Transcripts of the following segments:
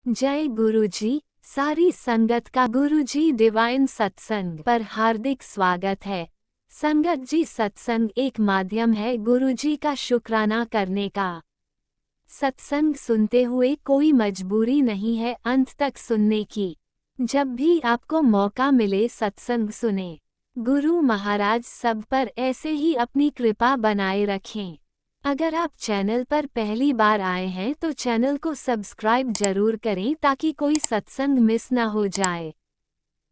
जय गुरुजी। सारी संगत का गुरुजी डिवाइन सत्संग पर हार्दिक स्वागत है। संगत जी, सत्संग एक माध्यम है गुरुजी का शुक्राना करने का। सत्संग सुनते हुए कोई मजबूरी नहीं है अंत तक सुनने की। जब भी आपको मौका मिले सत्संग सुने। गुरु महाराज सब पर ऐसे ही अपनी कृपा बनाए रखें। अगर आप चैनल पर पहली बार आए हैं तो चैनल को सब्सक्राइब जरूर करें ताकि कोई सत्संग मिस ना हो जाए।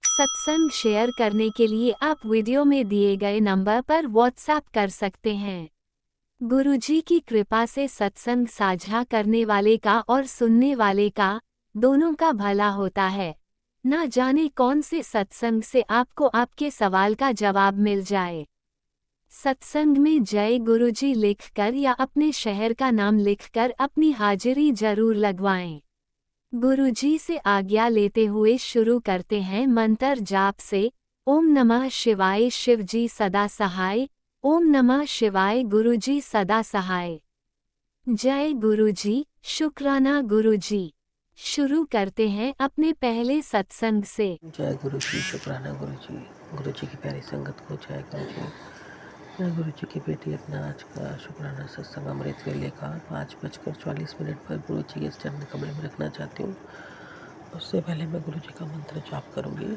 सत्संग शेयर करने के लिए आप वीडियो में दिए गए नंबर पर व्हाट्सएप कर सकते हैं। गुरुजी की कृपा से सत्संग साझा करने वाले का और सुनने वाले का दोनों का भला होता है। ना जाने कौन से सत्संग से आपको आपके सवाल का जवाब मिल जाए। सत्संग में जय गुरुजी लिखकर या अपने शहर का नाम लिखकर अपनी हाजिरी जरूर लगवाएं। गुरुजी से आज्ञा लेते हुए शुरू करते हैं मंत्र जाप से। ओम नमः शिवाय शिवजी सदा सहाय। ओम नमः शिवाय गुरुजी सदा सहाय। जय गुरुजी, शुक्राना गुरुजी। शुरू करते हैं अपने पहले सत्संग से। जय गुरु जी, शुक्राना गुरु जी। गुरु जी की प्यारी संगत को जय गुरु जी। मैं गुरु जी की बेटी अपना आज का शुक्राना सत्संग अमृत वेले का 5:44 पर गुरु जी के चरण कमरे में रखना चाहती हूँ। उससे पहले मैं गुरु जी का मंत्र जाप करूँगी।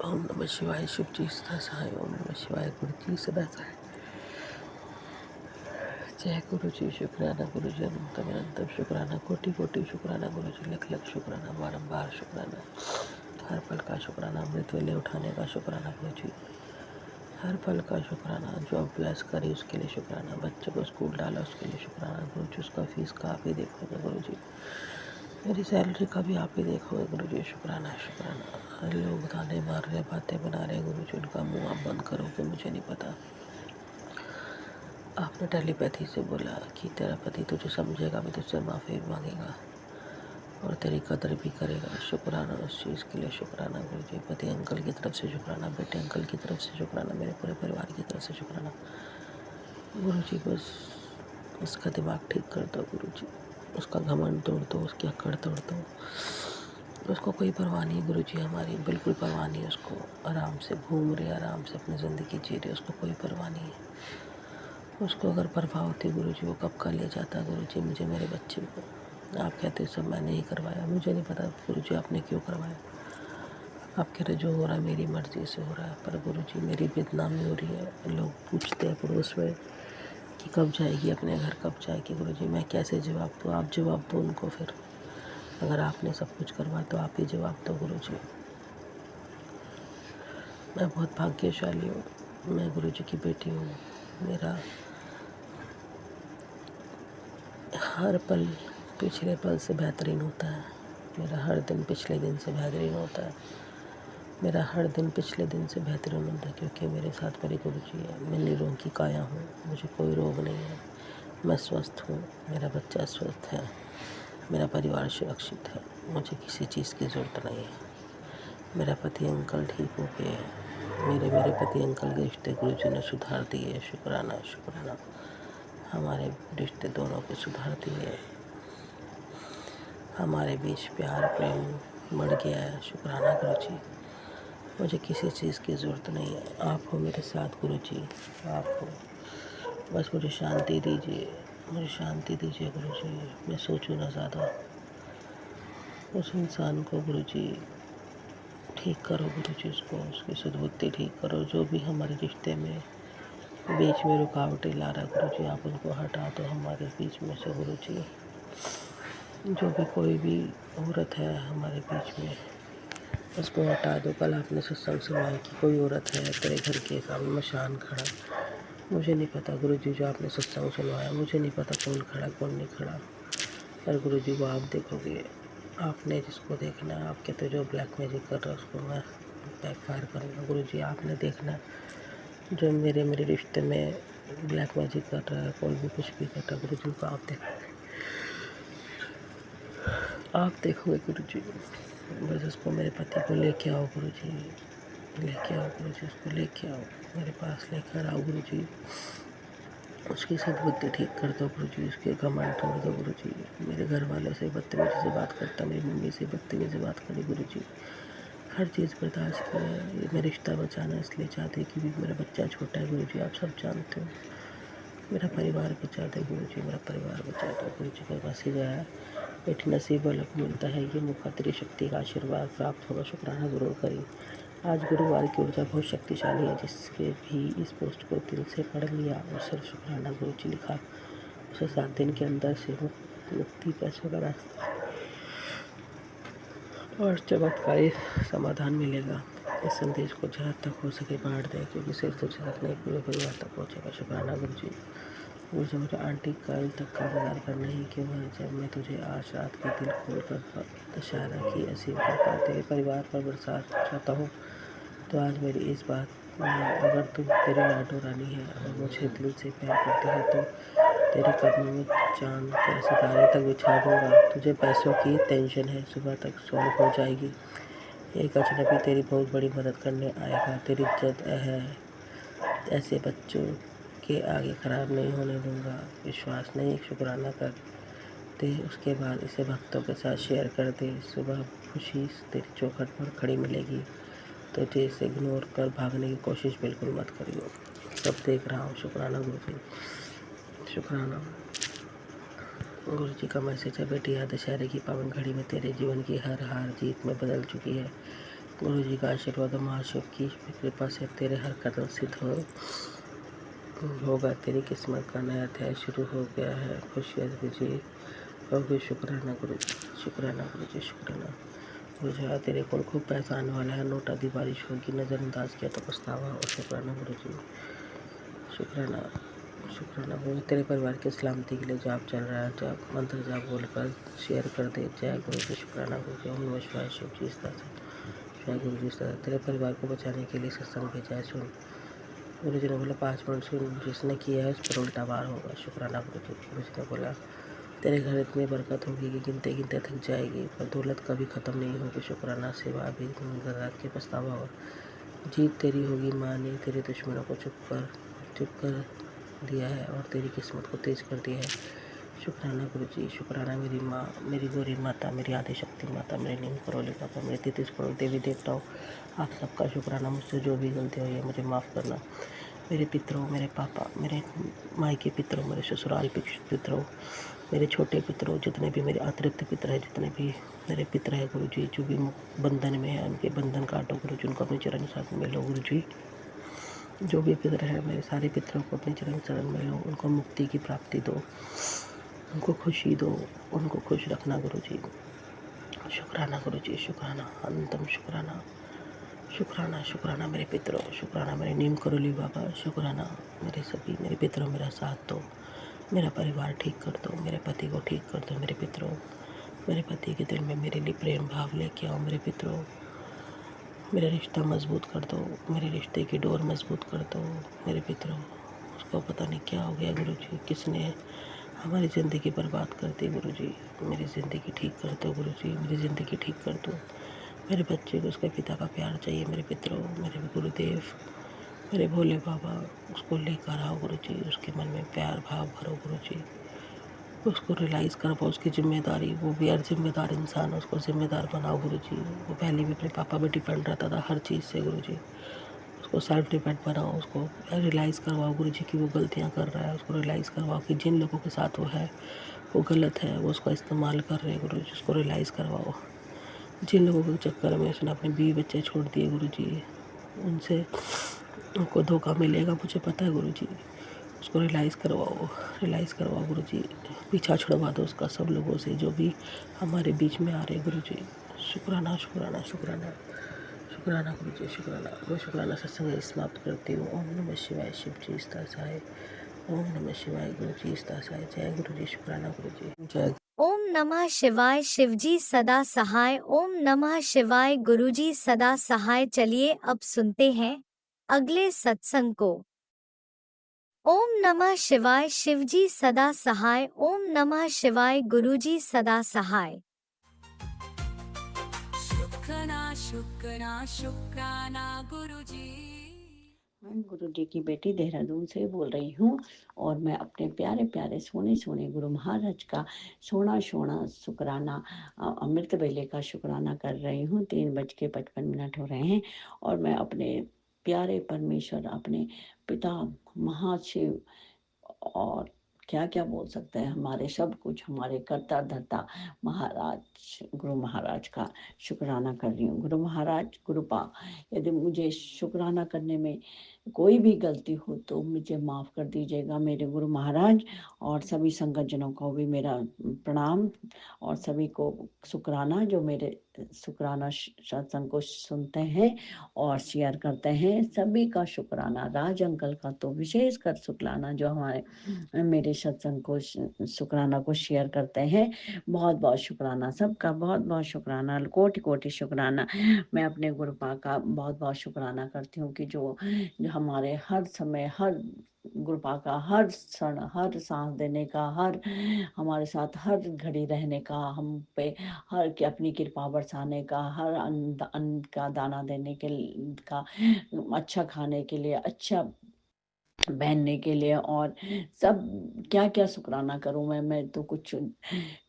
ओम नमः शिवाय शिव जी सदा सहाय। ओम नमः शिवाय गुरु जी सदा सहाय। जय गुरु जी, शुक्राना गुरु जी, अनंतम अनंतम शुक्राना, कोटि कोटि शुक्राना गुरु जी, लख लख शुक्राना, बारंबार शुक्राना, हर पल का शुक्राना, अमृत वेले उठाने का शुक्राना गुरु जी, हर पल का शुक्राना, जो अभ्यास करे उसके लिए शुक्राना, बच्चे को स्कूल डाला उसके लिए शुक्राना गुरु जी, उसका फीस का आप ही देखोगे गुरु जी, मेरी सैलरी का भी आप ही देखोगे गुरु जी, शुक्राना शुक्राना। लोग ताने मार रहे, बातें बना रहे गुरु जी, उनका मुँह आप बंद करोगे मुझे नहीं पता। आपने टेलीपैथी से बोला कि तेरा पति तुझे समझेगा भी, तुझसे माफ़ी मांगेगा और तेरी कदर भी करेगा। शुक्राना उस चीज़ के लिए शुक्राना गुरु जी। पति अंकल की तरफ से शुक्राना, बेटे अंकल की तरफ से शुक्राना, मेरे पूरे परिवार की तरफ से शुक्राना गुरु जी। बस उसका दिमाग ठीक कर दो गुरु जी, उसका घमंड तोड़ दो, उसकी अकड़ तोड़ दो। उसको कोई परवाह नहीं गुरु जी, हमारी बिल्कुल परवाह नहीं। उसको आराम से घूम रहे, आराम से अपनी ज़िंदगी जी रहे, उसको कोई परवाह नहीं है। उसको अगर परवाह होती गुरु जी, वो कब का ले जाता गुरु जी मुझे, मेरे बच्चे को। आप कहते सब मैंने ही करवाया, मुझे नहीं पता गुरु जी आपने क्यों करवाया। आप कह रहे जो हो रहा है मेरी मर्ज़ी से हो रहा है, पर गुरु जी मेरी बदनामी हो रही है। लोग पूछते हैं पड़ोस में कि कब जाएगी अपने घर, कब जाएगी गुरु जी। मैं कैसे जवाब दूँ, आप जवाब दो उनको फिर। अगर आपने सब कुछ करवाया तो आप ही जवाब दो गुरु जी। मैं बहुत भाग्यशाली हूँ, मैं गुरु जी की बेटी हूँ। मेरा हर पल पिछले पल से बेहतरीन होता है, मेरा हर दिन पिछले दिन से बेहतरीन होता है, मेरा हर दिन पिछले दिन से बेहतरीन होता है, क्योंकि मेरे साथ मेरे गुरु जी है। मैं निरोग की काया हूँ, मुझे कोई रोग नहीं है, मैं स्वस्थ हूँ, मेरा बच्चा स्वस्थ है, मेरा परिवार सुरक्षित है, मुझे किसी चीज़ की ज़रूरत नहीं है। मेरा पति अंकल ठीक हो गए हैं, मेरे पति अंकल के रिश्ते गुरु जी ने सुधार दिए। शुक्राना शुक्राना, हमारे रिश्ते दोनों के सुधार दिए। हमारे बीच प्यार प्रेम बढ़ गया है। शुक्राना गुरु जी, मुझे किसी चीज़ की ज़रूरत नहीं है, आप हो मेरे साथ गुरु जी, आप हो। बस मुझे शांति दीजिए, मुझे शांति दीजिए गुरु जी। मैं सोचूं ना ज़्यादा। उस इंसान को गुरु जी ठीक करो गुरु जी, उसको उसकी सद्बुद्धि ठीक करो। जो भी हमारे रिश्ते में बीच में रुकावटें ला रहा है गुरु जी, आप उनको हटा दो हमारे बीच में से गुरु जी। जो भी कोई भी औरत है हमारे बीच में, उसको हटा दो। कल आपने सत्संग सुनाया कि कोई औरत है तेरे घर के सामने मशान खड़ा। मुझे नहीं पता गुरु जी, जो आपने सत्संग सुनवाया मुझे नहीं पता कौन खड़ा कौन नहीं खड़ा, पर गुरु जी वो आप देखोगे। आपने जिसको देखना है, आप कहते जो ब्लैक मैजिक कर रहा है उसको मैं बैक फायर करूँगा गुरु जी। आपने देखना जो मेरे रिश्ते में ब्लैक मैजिक कर रहा है, कोई भी कुछ भी कर रहा है गुरु जी को आप देखोगे गुरु जी। बस उसको, मेरे पति को लेके आओ गुरु जी, लेके आओ गुरु जी, उसको लेके आओ मेरे पास, लेकर आओ गुरु जी। उसकी सद्बुद्धि ठीक कर दो गुरु जी, उसके घमंड तोड़ दो गुरु जी। मेरे घर वालों से बदतमीजी से बात करता, मेरी मम्मी से बदतमीजी से बात करी गुरु जी। हर चीज़ बर्दाश्त किया है। ये मैं रिश्ता बचाना इसलिए चाहते कि भी मेरा बच्चा छोटा है गुरु जी, आप सब जानते हो। मेरा परिवार बचा दो गुरु जी, मेरा परिवार बचा दो गुरु जी। का मैसेज आया, बेटी नसीब वालों को मिलता है ये मौका, तेरी शक्ति का आशीर्वाद प्राप्त होगा, शुक्राना ज़रूर करी। आज गुरुवार की ऊर्जा बहुत शक्तिशाली है, जिसके भी इस पोस्ट को दिल से पढ़ लिया और सिर्फ शुक्राना गुरु जी लिखा, उसे 7 दिन के अंदर से मुक्ति, पैसों का रास्ता और चमत्कारी समाधान मिलेगा। इस संदेश को जहाँ तक हो सके बांट दें, क्योंकि सिर्फ तुझे तक नहीं पूरे परिवार तक पहुँचेगा। शुक्राना गुरु जी। मुझे मेरे आंटी कल तक का इंतजार करना ही क्यों है, जब मैं तुझे आज रात के दिल खोल कर दशहरा की असीम कृपा तेरे परिवार पर बरसा चाहता हूँ। तो आज मेरी इस बात में, अगर तुम तेरी लाडो रानी है और मुझे दिल से प्यार करती है, तो तेरे कदमों में चांद के सितारे तक बिछा दूंगा। तुझे पैसों की टेंशन है, सुबह तक सॉल्व हो जाएगी। एक अजनबी तेरी बहुत बड़ी मदद करने आएगा। तेरी इज्जत है ऐसे बच्चों के आगे ख़राब नहीं होने दूंगा। विश्वास नहीं, शुक्राना कर दे, उसके बाद इसे भक्तों के साथ शेयर कर दे। सुबह खुशी तेरी चौखट पर खड़ी मिलेगी, तो तुझे इसे इग्नोर कर भागने की कोशिश बिल्कुल मत करियो। सब देख रहा हूँ। शुक्राना गुरु जी, शुक्राना। गुरु जी का मैसेज है, बेटी आज दशहरे की पावन घड़ी में तेरे जीवन की हर हार जीत में बदल चुकी है। गुरु जी का आशीर्वाद और महाशिव की कृपा से तेरे हर कदम सिद्ध होगा। तेरी किस्मत का नया अध्याय शुरू हो गया है। खुशियाँ तुझे होगी। शुक्राना गुरु जी, शुक्राना गुरु जी, शुक्राना। गुरु जी आज तेरे को खूब पैसा आने वाला है। नोट आदि बारिश होगी, नज़रअंदाज किया तो पछतावा। और शुक्राना गुरु जी, शुक्राना, शुक्राना गुरु। तेरे परिवार की सलामती के लिए जाप चल रहा है, जाप मंत्र जाप बोलकर शेयर कर दे। जय गुरु जी, शुक्राना गुरु जी। ओम नमः शिवाय, शिव जी इस तरह से, जय गुरु जी इस तरह। तेरे परिवार को बचाने के लिए सत्संग भेजा है, सुन। गुरु जी ने बोला 5 मिनट सुन, जिसने किया है उस पर उल्टा वार होगा। शुक्राना गुरु जी। गुरु जी ने बोला तेरे घर इतनी बरकत होगी कि गिनते गिनते थक जाएगी, पर दौलत कभी ख़त्म नहीं होगी। शुक्राना, सेवा अभी घर रख के पछतावा और जीत तेरी होगी। माँ ने तेरे दुश्मनों को चुप कर दिया है और तेरी किस्मत को तेज कर दिया है। शुक्राना गुरु जी, शुक्राना। मेरी माँ, मेरी गौरी माता, मेरी आदि शक्ति माता, मेरे नीम करोली पापा, मेरे 33 करोड़ देवी देवताओं, आप सबका शुक्राना। मुझसे जो भी गलती हुई है मुझे माफ़ करना। मेरे पितरों, मेरे पापा, मेरे मायके पितरों, मेरे ससुराल पितरों, मेरे छोटे पितरों, जितने भी मेरे अतिरिक्त पितर हैं, जितने भी मेरे पितर हैं गुरु जी, जो भी बंधन में है उनके बंधन काटो गुरु जी, उनको अपने चरण साथ में लो गुरु जी। जो भी पितर है मेरे सारे पितरों को अपने चरण में लो, उनको मुक्ति की प्राप्ति दो, उनको खुशी दो, उनको खुश रखना गुरु जी। शुक्राना गुरु जी, शुक्राना, अनंतम शुक्राना, शुक्राना, शुक्राना मेरे पितरों, शुक्राना मेरे नीम करोली बाबा, शुक्राना मेरे सभी मेरे पितरों, मेरा साथ दो, मेरा परिवार ठीक कर दो, मेरे पति को ठीक कर दो मेरे पितरों, मेरे पति के दिल में मेरे लिए प्रेम भाव लेके आओ मेरे पितरों, मेरा रिश्ता मजबूत कर दो, मेरे रिश्ते की डोर मजबूत कर दो मेरे पितरों। उसको पता नहीं क्या हो गया गुरु जी, किसने हमारी ज़िंदगी बर्बाद कर दी गुरु जी। मेरी ज़िंदगी ठीक कर दो गुरु जी, मेरी ज़िंदगी ठीक कर दो। मेरे बच्चे को उसके पिता का प्यार चाहिए मेरे पितरों, मेरे गुरुदेव, मेरे भोले बाबा, उसको लेकर आओ गुरु जी, उसके मन में प्यार भाव भरो गुरु जी, उसको रियलाइज़ करवाओ उसकी ज़िम्मेदारी, वो भी हर ज़िम्मेदार इंसान है, उसको ज़िम्मेदार बनाओ गुरु जी। वो पहले भी अपने पापा पे डिपेंड रहता था हर चीज़ से गुरु जी, उसको सेल्फ डिपेंड बनाओ, उसको रियलाइज़ करवाओ गुरु जी कि वो गलतियाँ कर रहा है, उसको रियलाइज़ करवाओ कि जिन लोगों के साथ वो है वो गलत है, वो उसका इस्तेमाल कर रहे हैं गुरु जी, उसको रियलाइज़ करवाओ। जिन लोगों के चक्कर में उसने अपने बीवी बच्चे छोड़ दिए गुरु जी, उनसे उनको धोखा मिलेगा मुझे पता है गुरु जी, उसको रियलाइज़ करवाओ गुरु जी, पीछा छुड़वा दो उसका सब लोगों से जो भी हमारे बीच में आ रहे गुरु जी। शुक्राना, शुक्राना, शुक्राना, शुक्राना गुरु जी, शुक्राना। मैं शुक्राना सत्संग समाप्त करती हूँ। ओम नमः शिवाय, शिव जी इस तरह सहाय। ओम नमः शिवाय, गुरु जी इस तरह सहाय। जय गुरु जी, शुक्राना गुरु जी, जय। ओम नमः शिवाय, शिवजी सदा सहाय। ओम नमः शिवाय, गुरुजी सदा सहाय। चलिए अब सुनते हैं अगले सत्संग को। ओम नमः शिवाय, शिवजी सदा सहाय। ओम नमः शिवाय, गुरुजी सदा सहाय। शुक्राना शुक्राना शुक्राना गुरुजी। मैं गुरु जी की बेटी देहरादून से बोल रही हूँ और मैं अपने प्यारे प्यारे सोने सोने गुरु महाराज का सोना सोना शुक्राना अमृत वेले का शुक्राना कर रही हूँ। 3:55 हो रहे हैं और मैं अपने प्यारे परमेश्वर, अपने पिता महाशिव और क्या क्या बोल सकते हैं, हमारे सब कुछ, हमारे कर्ता धर्ता महाराज गुरु महाराज का शुक्राना कर रही हूँ। गुरु महाराज कृपा, यदि मुझे शुक्राना करने में कोई भी गलती हो तो मुझे माफ़ कर दीजिएगा मेरे गुरु महाराज। और सभी संगतजनों को भी मेरा प्रणाम और सभी को शुक्राना जो मेरे शुक्राना सत्संग को सुनते हैं और शेयर करते हैं। सभी का शुक्राना, राज अंकल का तो विशेष कर शुक्राना जो हमारे मेरे सत्संग को शुक्राना को शेयर करते हैं। बहुत बहुत शुक्राना, सबका बहुत बहुत शुक्राना, कोटि कोटि शुक्राना। मैं अपने गुरुपा का बहुत बहुत शुक्राना करती हूँ कि जो हमारे हर समय, हर गुरुपा का हर क्षण, हर सांस देने का, हर हमारे साथ हर घड़ी रहने का, हम पे हर की अपनी कृपा बरसाने का, हर अन्न का दाना देने के का, अच्छा खाने के लिए, अच्छा पहनने के लिए और सब क्या क्या शुक्राना करूँ मैं तो कुछ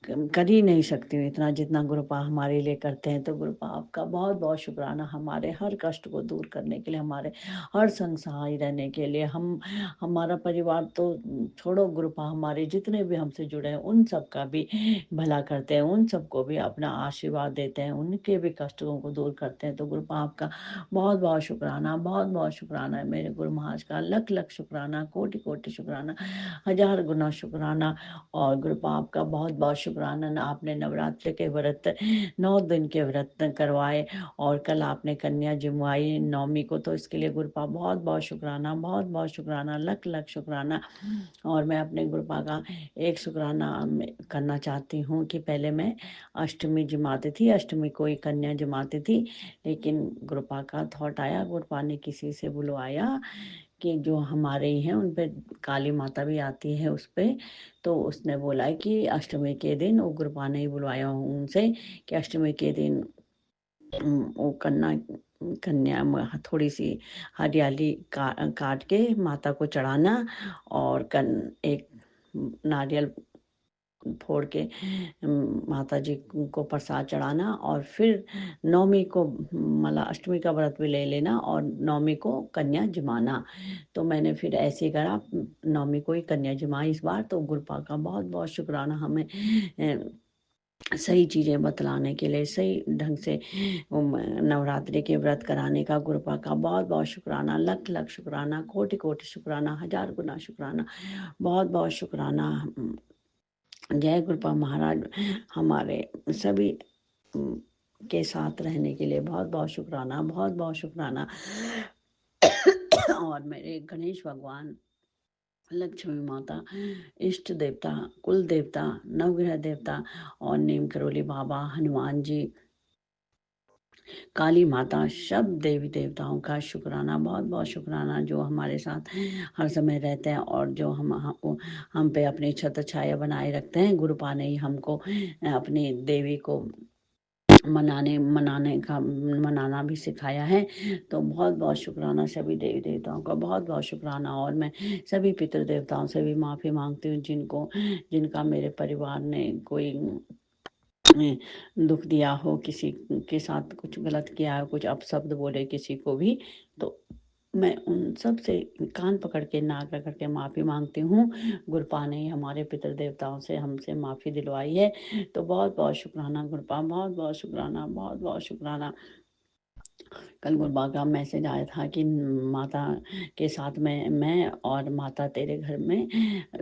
कर ही नहीं सकती हूँ इतना जितना गुरुपा हमारे लिए करते हैं। तो गुरुपा आपका बहुत बहुत शुक्राना, हमारे हर कष्ट को दूर करने के लिए, हमारे हर संग सहाय रहने के लिए। हम हमारा परिवार तो छोड़ो, गुरुपा हमारे जितने भी हमसे जुड़े हैं उन सब का भी भला करते हैं, उन सबको भी अपना आशीर्वाद देते हैं, उनके भी कष्टों को दूर करते हैं। तो गुरुपा आपका बहुत बहुत शुक्राना, बहुत बहुत शुक्राना है मेरे गुरु महाराज का। लख लख शुक्राना, कोटि कोटि शुक्राना, हजार गुना शुक्राना। और गुरुपा आपका बहुत बहुत शुक्राना, आपने नवरात्रि के व्रत 9 दिन के व्रत करवाए और कल आपने कन्या जिमवाई नवमी को, तो इसके लिए गुरुपा बहुत बहुत शुक्राना, बहुत बहुत शुक्राना, लख लख शुक्राना। और मैं अपने गुरुपा का एक शुक्राना करना चाहती हूँ कि पहले मैं अष्टमी जमाती थी, अष्टमी को ही कन्या जमाती थी, लेकिन गुरुपा का थॉट आया, गुरुपा ने किसी से बुलवाया कि जो हमारे ही हैं उन पे काली माता भी आती है उस पे, तो उसने बोला कि अष्टमी के दिन, वो गुरुपा ने ही बुलवाया उनसे कि अष्टमी के दिन वो कन्या थोड़ी सी हरियाली काट के माता को चढ़ाना और एक नारियल फोड़ के माता जी को प्रसाद चढ़ाना और फिर नवमी को मतलब अष्टमी का व्रत भी ले लेना और नवमी को कन्या जमाना। तो मैंने फिर ऐसे ही करा, नवमी को ही कन्या जमाई इस बार। तो गुरुपा का बहुत बहुत शुक्राना हमें सही चीज़ें बतलाने के लिए, सही ढंग से नवरात्रि के व्रत कराने का गुरुपा का बहुत बहुत शुक्राना, लख लख शुक्राना, कोटि कोटि शुक्राना, हजार गुना शुक्राना, बहुत बहुत शुक्राना। जय गुरुपा महाराज हमारे सभी के साथ रहने के लिए बहुत बहुत शुक्राना, बहुत बहुत शुक्राना। और मेरे गणेश भगवान, लक्ष्मी माता, इष्ट देवता, कुल देवता, नवग्रह देवता और नीम करोली बाबा, हनुमान जी, काली माता, सब देवी देवताओं का शुक्राना, बहुत बहुत शुक्राना जो हमारे साथ हर समय रहते हैं और जो हम पे अपनी छत्र छाया बनाए रखते हैं। गुरुपा ने ही हमको अपनी देवी को मनाना भी सिखाया है। तो बहुत बहुत शुक्राना सभी देवी देवताओं का, बहुत बहुत शुक्राना। और मैं सभी पितृ देवताओं से भी माफ़ी मांगती हूँ जिनका मेरे परिवार ने कोई दुख दिया हो, किसी के साथ कुछ गलत किया हो, कुछ अपशब्द बोले किसी को भी, तो मैं उन सब से कान पकड़ के नाक रगड़ के माफ़ी मांगती हूँ। गुरुपा ने हमारे पितृ देवताओं से हमसे माफ़ी दिलवाई है। तो बहुत बहुत शुक्राना गुरुपा, बहुत बहुत शुक्राना, बहुत बहुत शुक्राना। कल गुरुबा का मैसेज आया था कि माता के साथ में मैं और माता तेरे घर में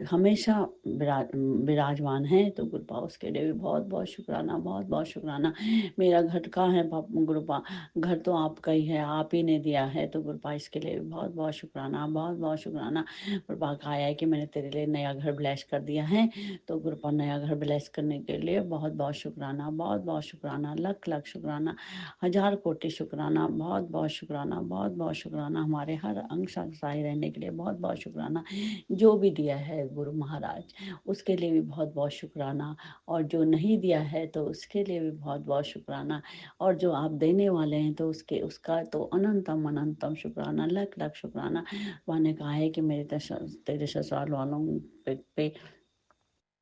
हमेशा विराजमान है। तो गुरुपा उसके लिए भी बहुत बहुत शुक्राना, बहुत बहुत शुक्राना। मेरा घर कहाँ है गुरुपा, घर तो आपका ही है, आप ही ने दिया है। तो गुरुपा इसके लिए भी बहुत बहुत शुक्राना, बहुत बहुत शुक्राना। गुरुपा का आया है कि मैंने तेरे लिए नया घर ब्लेस कर दिया है। तो गुरुपा नया घर ब्लेस करने के लिए बहुत बहुत शुक्राना, बहुत बहुत शुक्राना, लख लख शुक्राना, हजार कोटि शुक्राना। शुक्राना, बहुत बहुत शुक्राना, बहुत बहुत शुक्राना, हमारे हर अंग सही रहने के लिए बहुत बहुत शुक्राना। जो भी दिया है गुरु महाराज उसके लिए भी बहुत बहुत शुक्राना, और जो नहीं दिया है तो उसके लिए भी बहुत बहुत शुक्राना, और जो आप देने वाले हैं तो उसका तो अनंतम अनंतम शुक्राना, लख लख शुक्राना। मैंने कहा है कि तेरे ससुराल वालों पे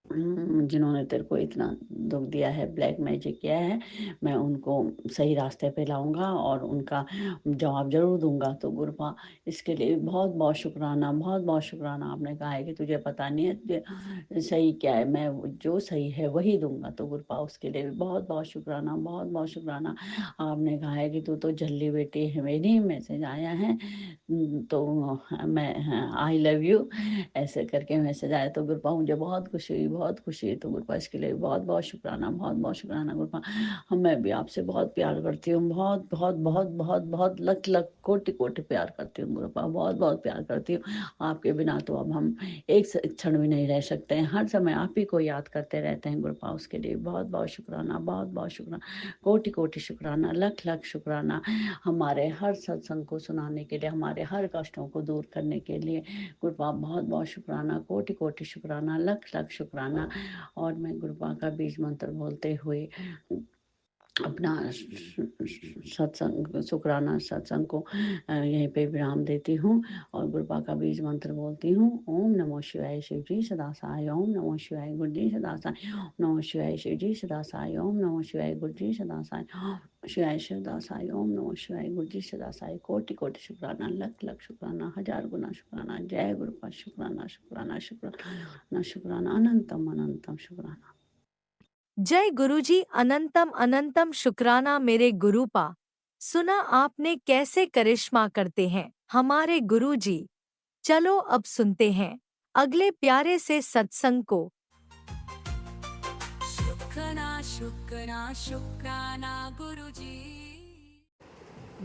जिन्होंने तेरे को इतना दुख दिया है, ब्लैक मैजिक किया है, मैं उनको सही रास्ते पे लाऊंगा और उनका जवाब जरूर दूंगा। तो गुरुपा इसके लिए बहुत बहुत शुक्राना, बहुत बहुत शुक्राना। आपने कहा है कि तुझे पता नहीं है तुझे सही क्या है, मैं जो सही है वही दूंगा। तो गुरुपा उसके लिए भी बहुत बहुत शुक्राना, बहुत बहुत शुक्राना। आपने कहा है कि तू तो जल्दी बेटी है मेरी, मैसेज आया है तो मैं आई लव यू ऐसे करके मैसेज आया। तो गुरुपा मुझे बहुत खुशी हुई, बहुत खुशी हुई। तो गुरुपा इसके लिए बहुत बहुत शुक्राना, बहुत बहुत शुक्राना गुरुपा। हम मैं भी आपसे बहुत प्यार करती हूँ, बहुत बहुत बहुत बहुत बहुत लख लख कोटि कोटि प्यार करती हूँ गुरुपा, बहुत बहुत प्यार करती हूँ। आपके बिना तो अब हम एक क्षण भी नहीं रह सकते हैं, हर समय आप ही को याद करते रहते हैं गुरुपा। उसके लिए बहुत बहुत शुक्राना, बहुत बहुत शुक्राना, कोटि कोटि शुक्राना, लख लख शुक्राना। हमारे हर सत्संग को सुनाने के लिए, हमारे हर कष्टों को दूर करने के लिए गुरुपा बहुत बहुत शुक्राना, कोटि कोटि शुक्राना, लख लख शुक्राना। और मैं गुरुपा का बीज मंत्र बोलते हुए अपना सत्संग शुक्राना सत्संग को यहीं पे विराम देती हूँ और गुरुपा का बीज मंत्र बोलती हूँ। ओम नमो शिवाय शिव जी सदा सहाय, ओम नमो शिवाय गुरु जी सदा सहाय, ओम नमो शिवाय शिव जी सदा सहाय, ओम नमो शिवाय गुरु जी सदा सहाय, ओम शिवाय सदा सहाय, ओम नमो शिवाय गुरु जी सदा सहाय। कोटि कोटि शुक्राना, लख लख शुक्राना, हजार गुना शुक्राना। जय गुरुपा, शुक्राना शुक्राना शुक्राना शुक्राना, अनंतम अनंतम शुक्राना। जय गुरुजी, अनंतम अनंतम शुक्राना मेरे गुरुपा। सुना आपने कैसे करिश्मा करते हैं हमारे गुरुजी। चलो अब सुनते हैं अगले प्यारे से सत्संग को। शुक्राना शुक्राना शुक्राना गुरुजी।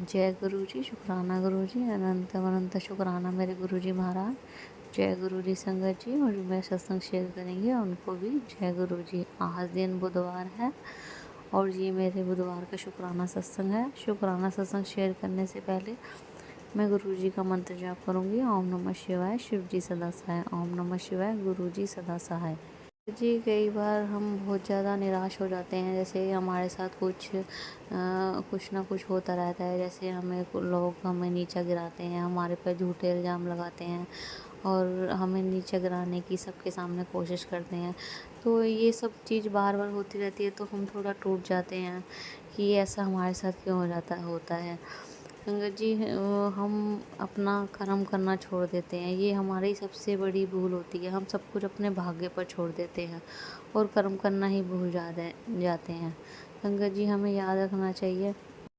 जय गुरु जी, शुक्राना गुरु जी, अनंत अनंत शुक्राना मेरे गुरु जी महाराज। जय गुरु जी संगत जी, और जो मेरा सत्संग शेयर करेंगे उनको भी जय गुरु जी। आज दिन बुधवार है और ये मेरे बुधवार का शुक्राना सत्संग है। शुक्राना सत्संग शेयर करने से पहले मैं गुरु जी का मंत्र जाप करूँगी। ओम नमः शिवाय, शिव जी सदा सहाय, ओम नमः शिवाय, गुरु जी सदा सहाय। जी कई बार हम बहुत ज़्यादा निराश हो जाते हैं, जैसे हमारे साथ कुछ ना कुछ होता रहता है। जैसे लोग हमें नीचा गिराते हैं, हमारे पर झूठे इल्ज़ाम लगाते हैं और हमें नीचे गिराने की सबके सामने कोशिश करते हैं। तो ये सब चीज़ बार बार होती रहती है, तो हम थोड़ा टूट जाते हैं कि ऐसा हमारे साथ क्यों होता है। संगत जी, हम अपना कर्म करना छोड़ देते हैं, ये हमारी सबसे बड़ी भूल होती है। हम सब कुछ अपने भाग्य पर छोड़ देते हैं और कर्म करना ही भूल जाते हैं। संगत जी, हमें याद रखना चाहिए,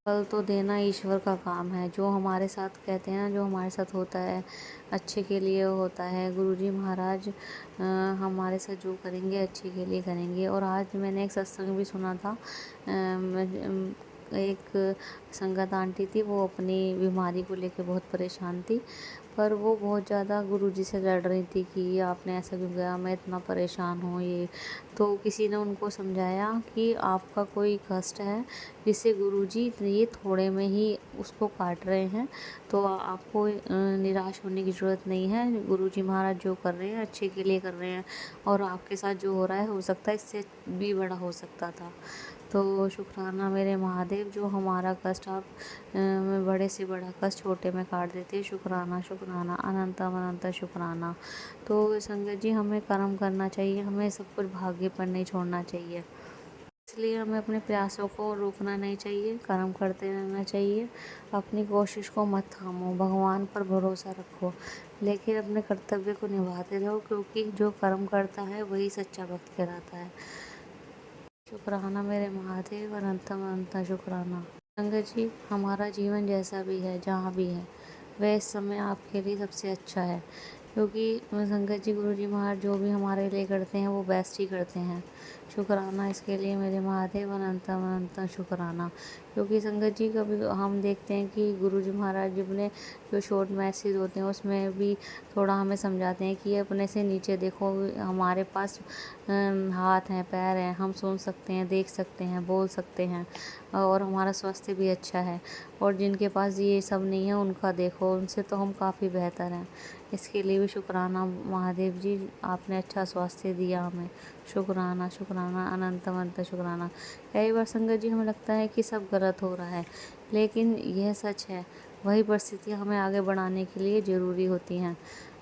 फल तो देना ईश्वर का काम है। जो हमारे साथ कहते हैं ना, जो हमारे साथ होता है अच्छे के लिए होता है। गुरुजी महाराज हमारे साथ जो करेंगे अच्छे के लिए करेंगे। और आज मैंने एक सत्संग भी सुना था, एक संगत आंटी थी, वो अपनी बीमारी को लेकर बहुत परेशान थी, पर वो बहुत ज़्यादा गुरुजी से लड़ रही थी कि आपने ऐसा क्यों किया, मैं इतना परेशान हूँ ये। तो किसी ने उनको समझाया कि आपका कोई कष्ट है जिसे गुरुजी ये थोड़े में ही उसको काट रहे हैं, तो आपको निराश होने की ज़रूरत नहीं है। गुरुजी महाराज जो कर रहे हैं अच्छे के लिए कर रहे हैं, और आपके साथ जो हो रहा है हो सकता है इससे भी बड़ा हो सकता था। तो शुक्राना मेरे महादेव, जो हमारा कष्ट आप बड़े से बड़ा कष्ट छोटे में काट देते। शुक्राना शुक्राना, अनंत अनंत शुक्राना। तो संगत जी, हमें कर्म करना चाहिए, हमें सब कुछ भाग्य पर नहीं छोड़ना चाहिए। इसलिए हमें अपने प्रयासों को रोकना नहीं चाहिए, कर्म करते रहना चाहिए। अपनी कोशिश को मत थामो, भगवान पर भरोसा रखो, लेकिन अपने कर्तव्य को निभाते रहो, क्योंकि जो कर्म करता है वही सच्चा भक्त कहलाता है। शुक्राना मेरे महादेव, अनंतम अनंत शुक्राना। संगत जी, हमारा जीवन जैसा भी है, जहाँ भी है, वह इस समय आपके लिए सबसे अच्छा है, क्योंकि संगत जी गुरुजी महाराज जो भी हमारे लिए करते हैं वो बेस्ट ही करते हैं। शुक्राना इसके लिए मेरे महादेव, अनंतम अनंतम शुक्राना। क्योंकि संगत जी कभी हम देखते हैं कि गुरुजी महाराज जी अपने जो शॉर्ट मैसेज होते हैं उसमें भी थोड़ा हमें समझाते हैं कि अपने से नीचे देखो, हमारे पास हाथ हैं, पैर हैं, हम सुन सकते हैं, देख सकते हैं, बोल सकते हैं और हमारा स्वास्थ्य भी अच्छा है। और जिनके पास ये सब नहीं है उनका देखो, उनसे तो हम काफ़ी बेहतर हैं। इसके लिए भी शुक्राना महादेव जी, आपने अच्छा स्वास्थ्य दिया हमें। शुक्राना शुक्राना अनंतम अनंत शुक्राना। कई बार संगत जी हमें लगता है कि सब गलत हो रहा है, लेकिन यह सच है। वही परिस्थितियाँ हमें आगे बढ़ाने के लिए ज़रूरी होती हैं।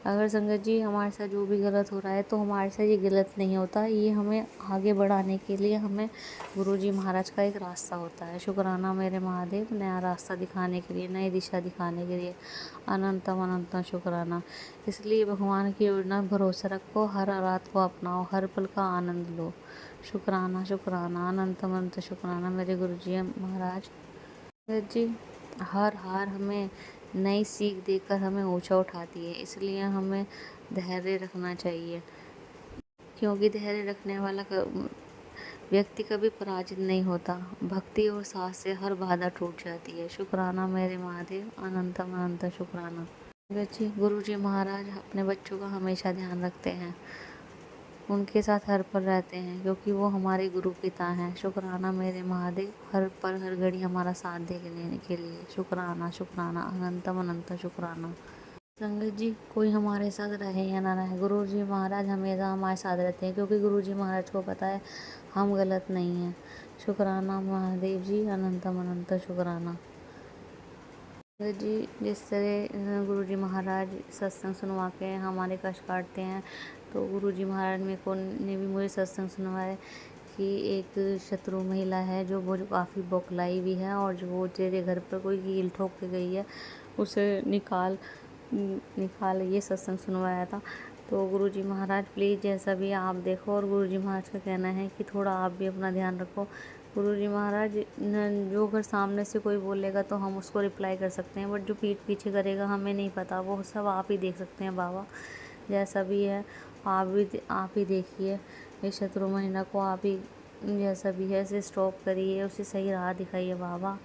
अगर संगत जी हमारे साथ जो भी गलत हो रहा है तो हमारे साथ ये गलत नहीं होता, ये हमें आगे बढ़ाने के लिए हमें गुरुजी महाराज का एक रास्ता होता है। शुक्राना मेरे महादेव, नया रास्ता दिखाने के लिए, नई दिशा दिखाने के लिए। अनंतम अनंतम शुक्राना। इसलिए भगवान की योजना पर भरोसा रखो, हर रात को अपनाओ, हर पल का आनंद लो। शुक्राना शुक्राना अनंतम अनंत शुक्राना मेरे गुरुजी महाराज जी। हर हार हमें नई सीख देकर हमें ऊंचा उठाती है, इसलिए हमें धैर्य रखना चाहिए। क्योंकि धैर्य रखने वाला व्यक्ति कभी पराजित नहीं होता। भक्ति और साहस से हर बाधा टूट जाती है। शुक्राना मेरे महादेव, अनंतम अनंत शुक्राना। जी गुरुजी महाराज अपने बच्चों का हमेशा ध्यान रखते हैं, उनके साथ हर पल रहते हैं, क्योंकि वो हमारे गुरु पिता हैं। शुक्राना मेरे महादेव, हर पल हर घड़ी हमारा साथ देने के लिए। शुक्राना शुक्राना अनंतम अनंत शुक्राना। संगत जी कोई हमारे साथ रहे या ना रहे, गुरुजी महाराज हमेशा हमारे साथ रहते हैं, क्योंकि गुरुजी महाराज को पता है हम गलत नहीं हैं। शुक्राना महादेव जी, अनंतम अनंत शुक्राना। जी जिस तरह गुरुजी महाराज सत्संग सुनवा के हमारे कष्ट काटते हैं, तो गुरुजी महाराज ने भी मुझे सत्संग सुनवाया कि एक शत्रु महिला है जो वो काफ़ी बौखलाई भी है, और जो वो तेरे घर पर कोई कील ठोक के गई है उसे निकाल ये सत्संग सुनवाया था। तो गुरुजी महाराज प्लीज़ जैसा भी आप देखो, और गुरुजी महाराज का कहना है कि थोड़ा आप भी अपना ध्यान रखो। गुरुजी महाराज जो अगर सामने से कोई बोलेगा तो हम उसको रिप्लाई कर सकते हैं, बट जो पीठ पीछे करेगा हमें नहीं पता, वो सब आप ही देख सकते हैं बाबा। जैसा भी है आप ही देखिए, इस शत्रु महिला को आप ही जैसा भी है इसे स्टॉप करिए, उसे सही राह दिखाइए बाबा।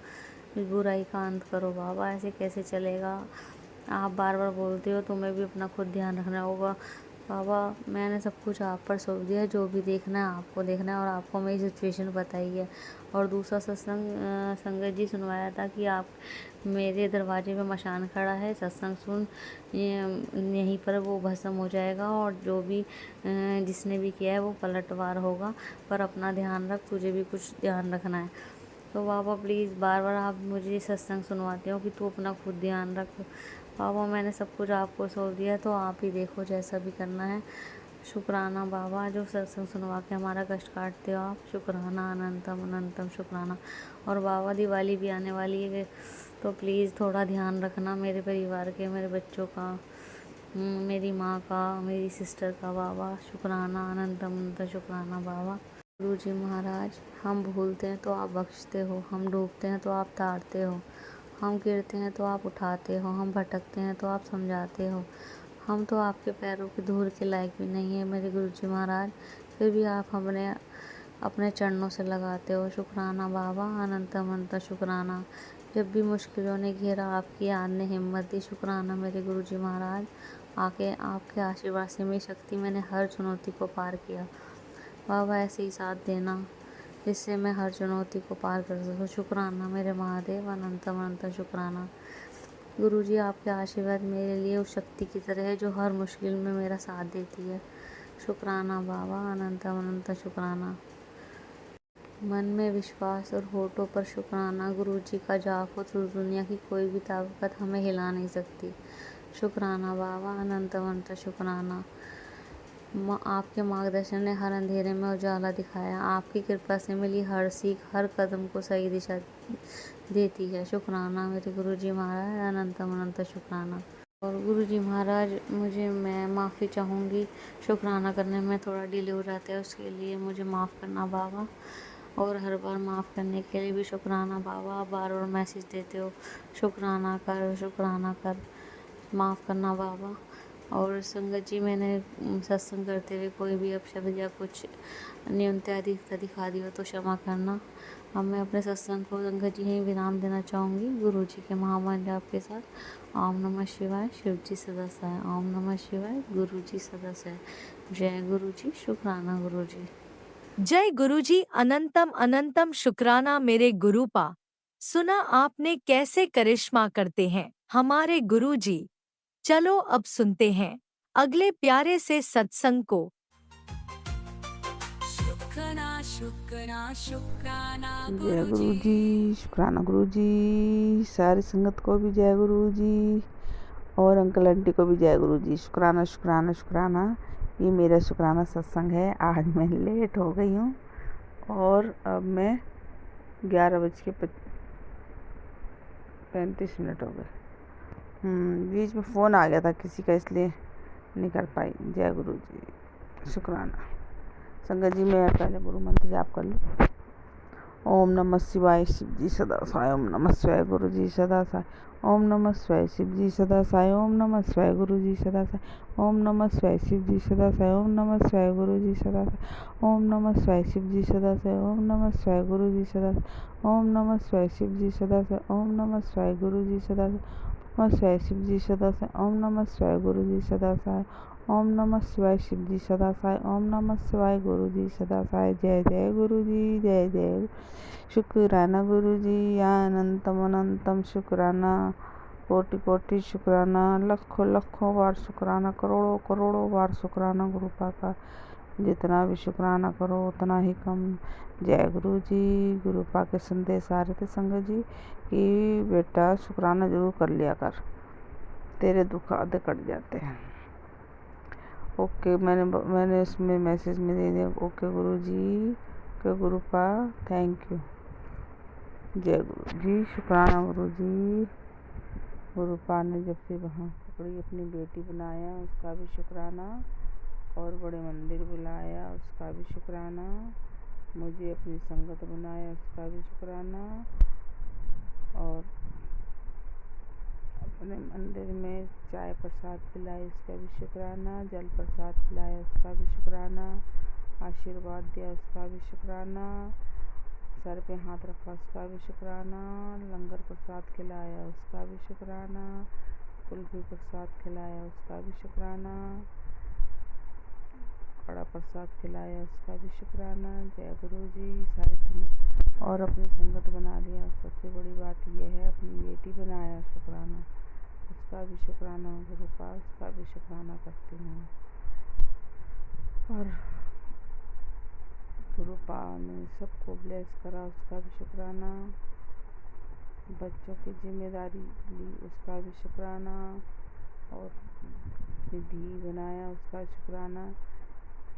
इस बुराई का अंत करो बाबा, ऐसे कैसे चलेगा। आप बार बार बोलते हो, तुम्हें भी अपना खुद ध्यान रखना होगा बाबा। मैंने सब कुछ आप पर सौंप दिया, जो भी देखना है आपको देखना है, और आपको मेरी सिचुएशन बताई है। और दूसरा सत्संग संगत जी सुनवाया था कि आप मेरे दरवाजे पे मशान खड़ा है, सत्संग सुन, यहीं पर वो भस्म हो जाएगा, और जो भी जिसने भी किया है वो पलटवार होगा, पर अपना ध्यान रख, तुझे भी कुछ ध्यान रखना है। तो बाबा प्लीज़ बार बार आप मुझे सत्संग सुनवाते हो कि तू अपना खुद ध्यान रख। बाबा मैंने सब कुछ आपको सौंप दिया, तो आप ही देखो जैसा भी करना है। शुक्राना बाबा, जो सत्संग सुनवा के हमारा कष्ट काटते हो आप। शुक्राना अनंतम अनंतम शुक्राना। और बाबा दिवाली भी आने वाली है, तो प्लीज़ थोड़ा ध्यान रखना मेरे परिवार के, मेरे बच्चों का, मेरी माँ का, मेरी सिस्टर का बाबा। शुक्राना अनंतम अनंत शुक्राना बाबा। गुरुजी महाराज हम भूलते हैं तो आप बख्शते हो, हम डूबते हैं तो आप तारते हो, हम गिरते हैं तो आप उठाते हो, हम भटकते हैं तो आप समझाते हो। हम तो आपके पैरों की धूल के लायक भी नहीं है मेरे गुरुजी महाराज, फिर भी आप हमने अपने चरणों से लगाते हो। शुक्राना बाबा, अनंतम अनंत शुक्राना। जब भी मुश्किलों ने घेरा आपकी याद ने हिम्मत दी। शुक्राना मेरे गुरुजी महाराज, आपके आशीर्वाद से मेरी शक्ति, मैंने हर चुनौती को पार किया। बाबा ऐसे ही साथ देना जिससे मैं हर चुनौती को पार कर सकूँ। शुक्राना मेरे महादेव, अनंतम अनंत शुक्राना। गुरुजी आपके आशीर्वाद मेरे लिए उस शक्ति की तरह है जो हर मुश्किल में मेरा साथ देती है। शुक्राना बाबा, अनंतम अनंत शुक्राना। मन में विश्वास और होठों पर शुक्राना। गुरुजी का जाप हो तो दुनिया की कोई भी ताकत हमें हिला नहीं सकती। शुक्राना बाबा, अनंतम अनंत शुक्राना। आपके मार्गदर्शन ने हर अंधेरे में उजाला दिखाया। आपकी कृपा से मिली हर सीख हर कदम को सही दिशा देती है। शुक्राना मेरे गुरुजी महाराज, अनंतम अनंत शुक्राना। और गुरुजी महाराज मैं माफ़ी चाहूँगी, शुक्राना करने में थोड़ा डिले हो जाता है, उसके लिए मुझे माफ़ करना बाबा। और हर बार माफ़ करने के लिए भी शुक्राना बाबा। आप बार बार मैसेज देते हो शुक्राना कर, माफ़ करना बाबा। और संगत जी मैंने सत्संग करते हुए कोई भी अपशब्द या कुछ न्यूनता अधिकता दिखा दी हो तो क्षमा करना। अब मैं अपने सत्संग को संगत जी यहीं विराम देना चाहूँगी गुरु जी के महामंत्र जाप के साथ। ओम नमः शिवाय, शिव जी सदा सहाय। ओम नमः शिवाय, गुरु जी सदा सहाय। जय गुरु जी, शुक्राना गुरु जी। जय गुरुजी, अनंतम अनंतम शुक्राना मेरे गुरुपा। सुना आपने कैसे करिश्मा करते हैं हमारे गुरुजी। चलो अब सुनते हैं अगले प्यारे से सत्संग को। शुक्राना शुक्राना शुक्राना जय गुरु गुरु जी। जी, शुक्राना गुरु जी। सारी संगत को भी जय गुरु जी और अंकल आंटी को भी जय गुरु जी। शुक्राना शुक्राना शुक्राना। ये मेरा शुक्राना सत्संग है। आज मैं लेट हो गई हूँ और अब मैं 11:35 हो गए। बीच में फ़ोन आ गया था किसी का, इसलिए नहीं कर पाई। जय गुरु जी, शुक्राना। संगत जी मैं पहले गुरु मंत्र जाप कर लूँ। ओम नमः शिवाय, शिव जी सदा साय। ओम नमः शिवाय, गुरु जी सदा साय। ओम नमः शिवाय, शिव जी सदा साय। ओम नमः शिवाय, गुरु जी सदा साय। ओम नमः शिवाय, शिव जी सदा साय। ओम नमः शिवाय, गुरु जी सदा साय। ओम नमः शिवाय, शिव जी सदा साय। ओम नमः शिवाय, गुरु जी सदा साय। ओम नमः शिवाय, शिव जी सदा साय। ओम नमः शिवाय, गुरु जी सदा साय। ओम शिवाय, शिव जी सदा साय। ओम नमः शिवाय, गुरु जी सदा साय। ओम नमः शिवाय, शिव जी सदा साय। ओम नमः शिवाय, गुरु जी सदा साय। जय जय गुरु जी, जय जय शुक्राना गुरु जी। अनंतम अनंतम शुक्राना, कोटि कोटि शुक्राना, लाखों लाखों बार शुक्राना, करोड़ों करोड़ों बार शुक्राना गुरुपा का। जितना भी शुक्राना करो उतना ही कम। जय गुरु जी। गुरुपा के संदेश आ रहे थे संगत जी कि बेटा शुक्राना जरूर कर लिया कर, तेरे दुख आधे कट जाते हैं। ओके, मैंने इसमें मैसेज में दे दिया। Okay Guru ji, okay गुरुपा, thank you. जय गुरु जी, शुक्राना गुरु जी। गुरुपा ने जब से वहाँ पकड़ी अपनी बेटी बनाया उसका भी शुक्राना, और बड़े मंदिर बुलाया उसका भी शुक्राना, मुझे अपनी संगत बनाया उसका भी शुक्राना, और अपने मंदिर में चाय प्रसाद पिलाई उसका भी शुक्राना, जल प्रसाद पिलाया उसका भी शुक्राना, आशीर्वाद दिया उसका भी शुक्राना, सर पे हाथ रखा उसका भी शुक्राना, लंगर प्रसाद खिलाया उसका भी शुक्राना, कुल्फी प्रसाद खिलाया उसका भी शुक्राना, कड़ा प्रसाद खिलाया उसका भी शुक्राना। जय गुरु जी। सारी संगत और अपनी संगत बना लिया। सबसे बड़ी बात यह है अपनी बेटी बनाया शुक्राना, उसका भी शुक्राना गुरुपा, उसका भी शुक्राना करती हूँ। और गुरुपा ने सबको ब्लेस करा उसका भी शुक्राना, बच्चों की जिम्मेदारी ली उसका भी शुक्राना, और धी बनाया उसका शुक्राना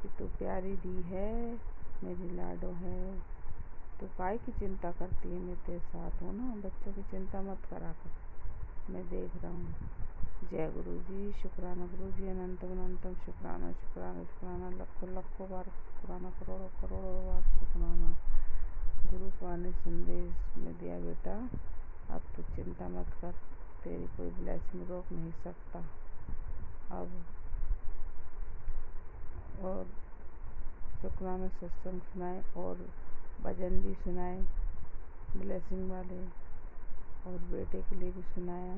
कि तू प्यारी धी है, मेरी लाडो है, तू काय की चिंता करती है, मैं तेरे साथ हूँ ना, बच्चों की चिंता मत करा कर, मैं देख रहा हूँ। जय गुरु जी। शुक्राना गुरु जी। अनंतम अनंतम शुक्राना शुक्राना शुक्राना, लाखों लाखों बार शुक्राना, करोड़ों करोड़ों बार शुक्राना। गुरुपा ने संदेश में दिया, बेटा अब तू चिंता मत कर, तेरी कोई ब्लेसिंग रोक नहीं सकता। अब और शुक्राना सत्संग सुनाए और भजन भी सुनाए ब्लेसिंग वाले, और बेटे के लिए भी सुनाया।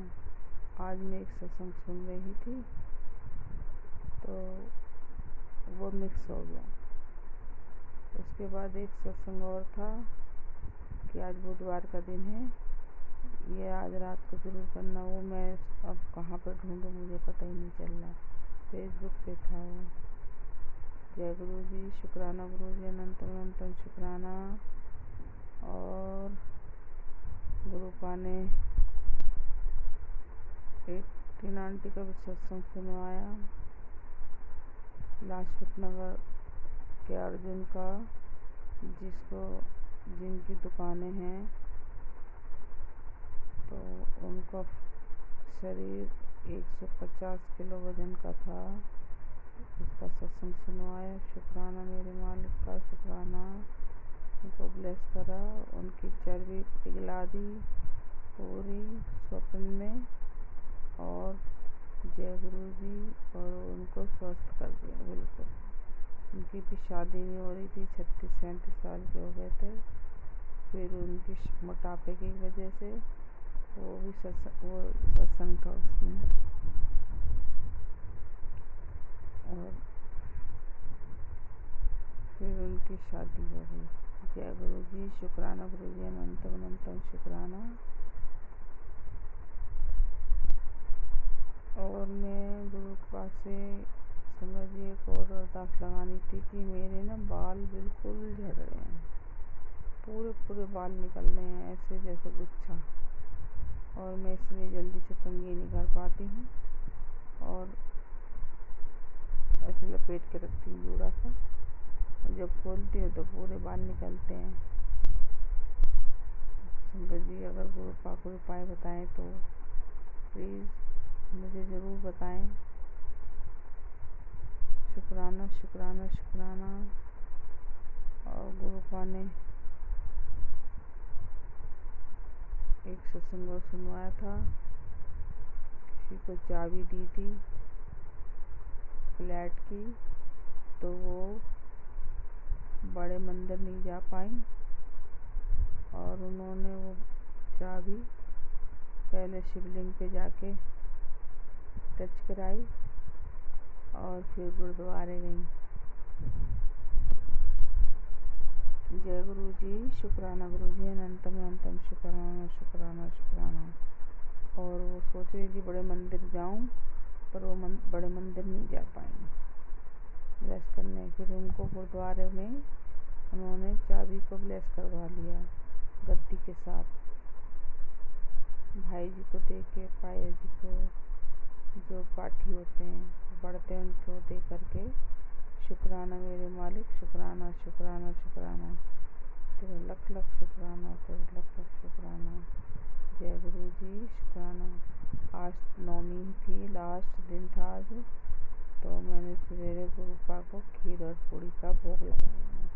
आज मैं एक सत्संग सुन रही थी तो वो मिक्स हो गया। उसके बाद एक सत्संग और था कि आज बुधवार का दिन है, ये आज रात को ज़रूर करना। वो मैं अब कहाँ पर ढूंढूं मुझे पता ही नहीं चल रहा, फेसबुक पे था वो। जय गुरु जी। शुक्राना गुरु जी। अनंतम अनंतम शुक्राना। और गुरुपा ने एक टीना आंटी का भी सत्संग सुनवाया, लाजपत नगर के अर्जुन का, जिनकी दुकानें हैं, तो उनका शरीर 150 किलो वजन का था, उसका सत्संग सुनवाया। शुक्राना मेरे मालिक का, शुक्राना, उनको ब्लेस करा, उनकी चर्बी पिघला दी पूरी स्वप्न में, और जय गुरु जी। और उनको स्वस्थ कर दिया बिल्कुल। उनकी भी शादी नहीं हो रही थी, 36-37 साल के हो गए थे। फिर उनकी मोटापे की वजह से वो सत्संग था उसमें। और फिर उनकी शादी हो गई। जय गुरु जी। शुक्राना गुरु जी, अनंतम अनंतम शुक्राना। और मैं गुरु के पास से संगत जी एक और अरदास लगानी थी कि मेरे ना बाल बिल्कुल झड़ रहे हैं, पूरे पूरे बाल निकल रहे हैं ऐसे जैसे गुच्छा। और मैं इसलिए जल्दी से कंघी नहीं कर पाती हूँ और ऐसे लपेट के रखती हूँ जूड़ा सा। जब खोलती हूँ तो पूरे बाल निकलते हैं। संगत जी अगर गुरु पाक कोई उपाय बताएं तो प्लीज़ मुझे ज़रूर बताएं। शुक्राना शुक्राना शुक्राना। और गुरु पाक ने एक सत्संग सुनवाया था, किसी को चाबी दी थी फ्लैट की, तो वो बड़े मंदिर नहीं जा पाई और उन्होंने वो चाबी पहले शिवलिंग पे जाके टच कराई और फिर गुरुद्वारे गई। जय गुरु जी। शुक्राना गुरु जी, अनंतम अनंतम शुक्राना शुक्राना शुक्राना। और वो सोच रही थी बड़े मंदिर जाऊं, पर वो बड़े मंदिर नहीं जा पाई ब्लेस करने। फिर उनको गुरुद्वारे में उन्होंने चाबी को ब्लेस करवा लिया गद्दी के साथ। भाई जी को दे के, पाया जी को, जो पाठी होते हैं बढ़ते हैं उनको दे करके, शुक्राना मेरे मालिक, शुक्राना शुक्राना शुक्राना, तेरा लख लख शुक्राना, तेरा लख लख शुक्राना। जय गुरु जी। शुक्राना। आज नौमी थी, लास्ट दिन था आज, तो मैंने सवेरे गुरु पाक को खीर और पूड़ी का भोग लगाया।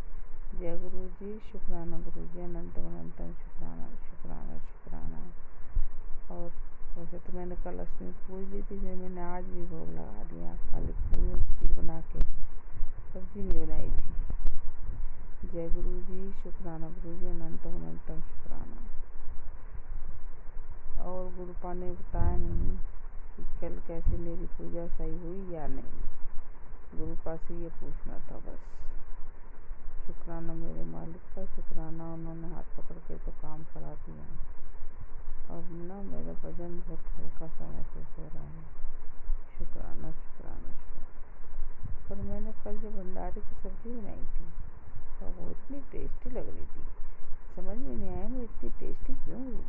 जय गुरु जी। शुक्राना गुरु जी, अनंतम अनंतम शुक्राना शुक्राना शुक्राना। और वैसे तो मैंने कल अष्टमी पूज ली थी, फिर मैंने आज भी भोग लगा दिया, खाली पूड़ी और खीर बना के, सब्जी नहीं बनाई थी। जय गुरु जी। शुक्राना गुरु जी, अनंतम अनंतम शुक्राना। और गुरु पाक ने बताया नहीं कि कल कैसे मेरी पूजा सही हुई या नहीं। गुरु पाक से ये पूछना था बस। शुक्राना मेरे मालिक का, शुक्राना उन्होंने हाथ पकड़ के तो काम करा दिया। अब ना मेरा वजन बहुत हल्का सा महसूस हो रहा है। शुक्राना शुक्राना शुक्राना। पर मैंने कल जो भंडारे की सब्जी बनाई थी तो वो इतनी टेस्टी लग रही थी, समझ में नहीं आया वो इतनी टेस्टी क्यों हुई।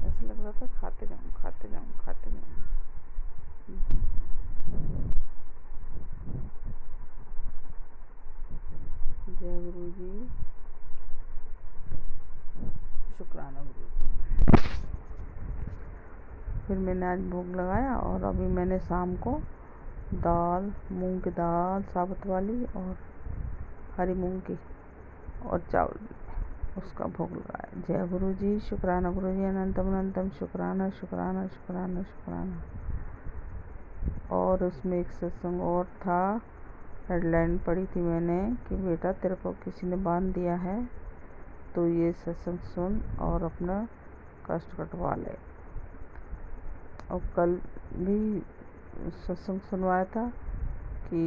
ऐसा लग रहा था खाते जाऊँ खाते जाऊँ खाते जाऊँ। जय गुरु जी। शुक्राना गुरु जी। फिर मैंने आज भोग लगाया और अभी मैंने शाम को दाल, मूंग की दाल साबुत वाली और हरी मूंग की और चावल, उसका भोग लगाया। जय गुरु जी। शुक्राना गुरु जी, अनंतम अनंतम शुक्राना शुक्राना शुक्राना शुक्राना। और उसमें एक सत्संग और था, हेडलाइन पढ़ी थी मैंने कि बेटा तेरे को किसी ने बांध दिया है तो ये सत्संग सुन और अपना कष्ट कटवा ले। और कल भी सत्संग सुनवाया था कि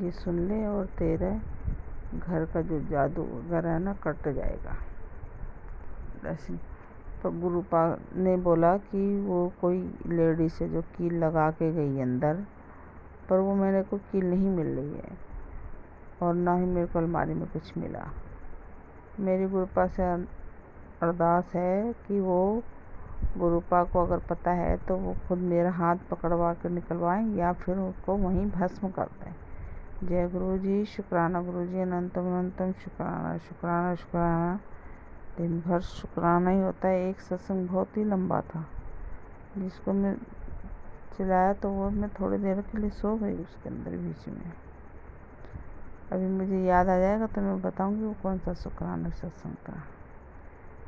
ये सुन ले और तेरे घर का जो जादू वगैरह है ना कट जाएगा। ऐसे पर गुरु पाक ने बोला कि वो कोई लेडीज है जो कील लगा के गई अंदर, पर वो मेरे को कील नहीं मिल रही है और ना ही मेरे को अलमारी में कुछ मिला। मेरी गुरु पाक से अरदास है कि वो गुरु पाक को अगर पता है तो वो खुद मेरा हाथ पकड़वा कर निकलवाएं या फिर उसको वहीं भस्म कर दें। जय गुरु जी। शुक्राना गुरु जी, अनंतम अनंतम शुक्राना शुक्राना शुक्राना। दिन भर शुक्राना ही होता है। एक सत्संग बहुत ही लंबा था जिसको मैं चलाया तो वो मैं थोड़ी देर के लिए सो गई उसके अंदर बीच में। अभी मुझे याद आ जाएगा तो मैं बताऊंगी वो कौन सा शुक्राना सत्संग था।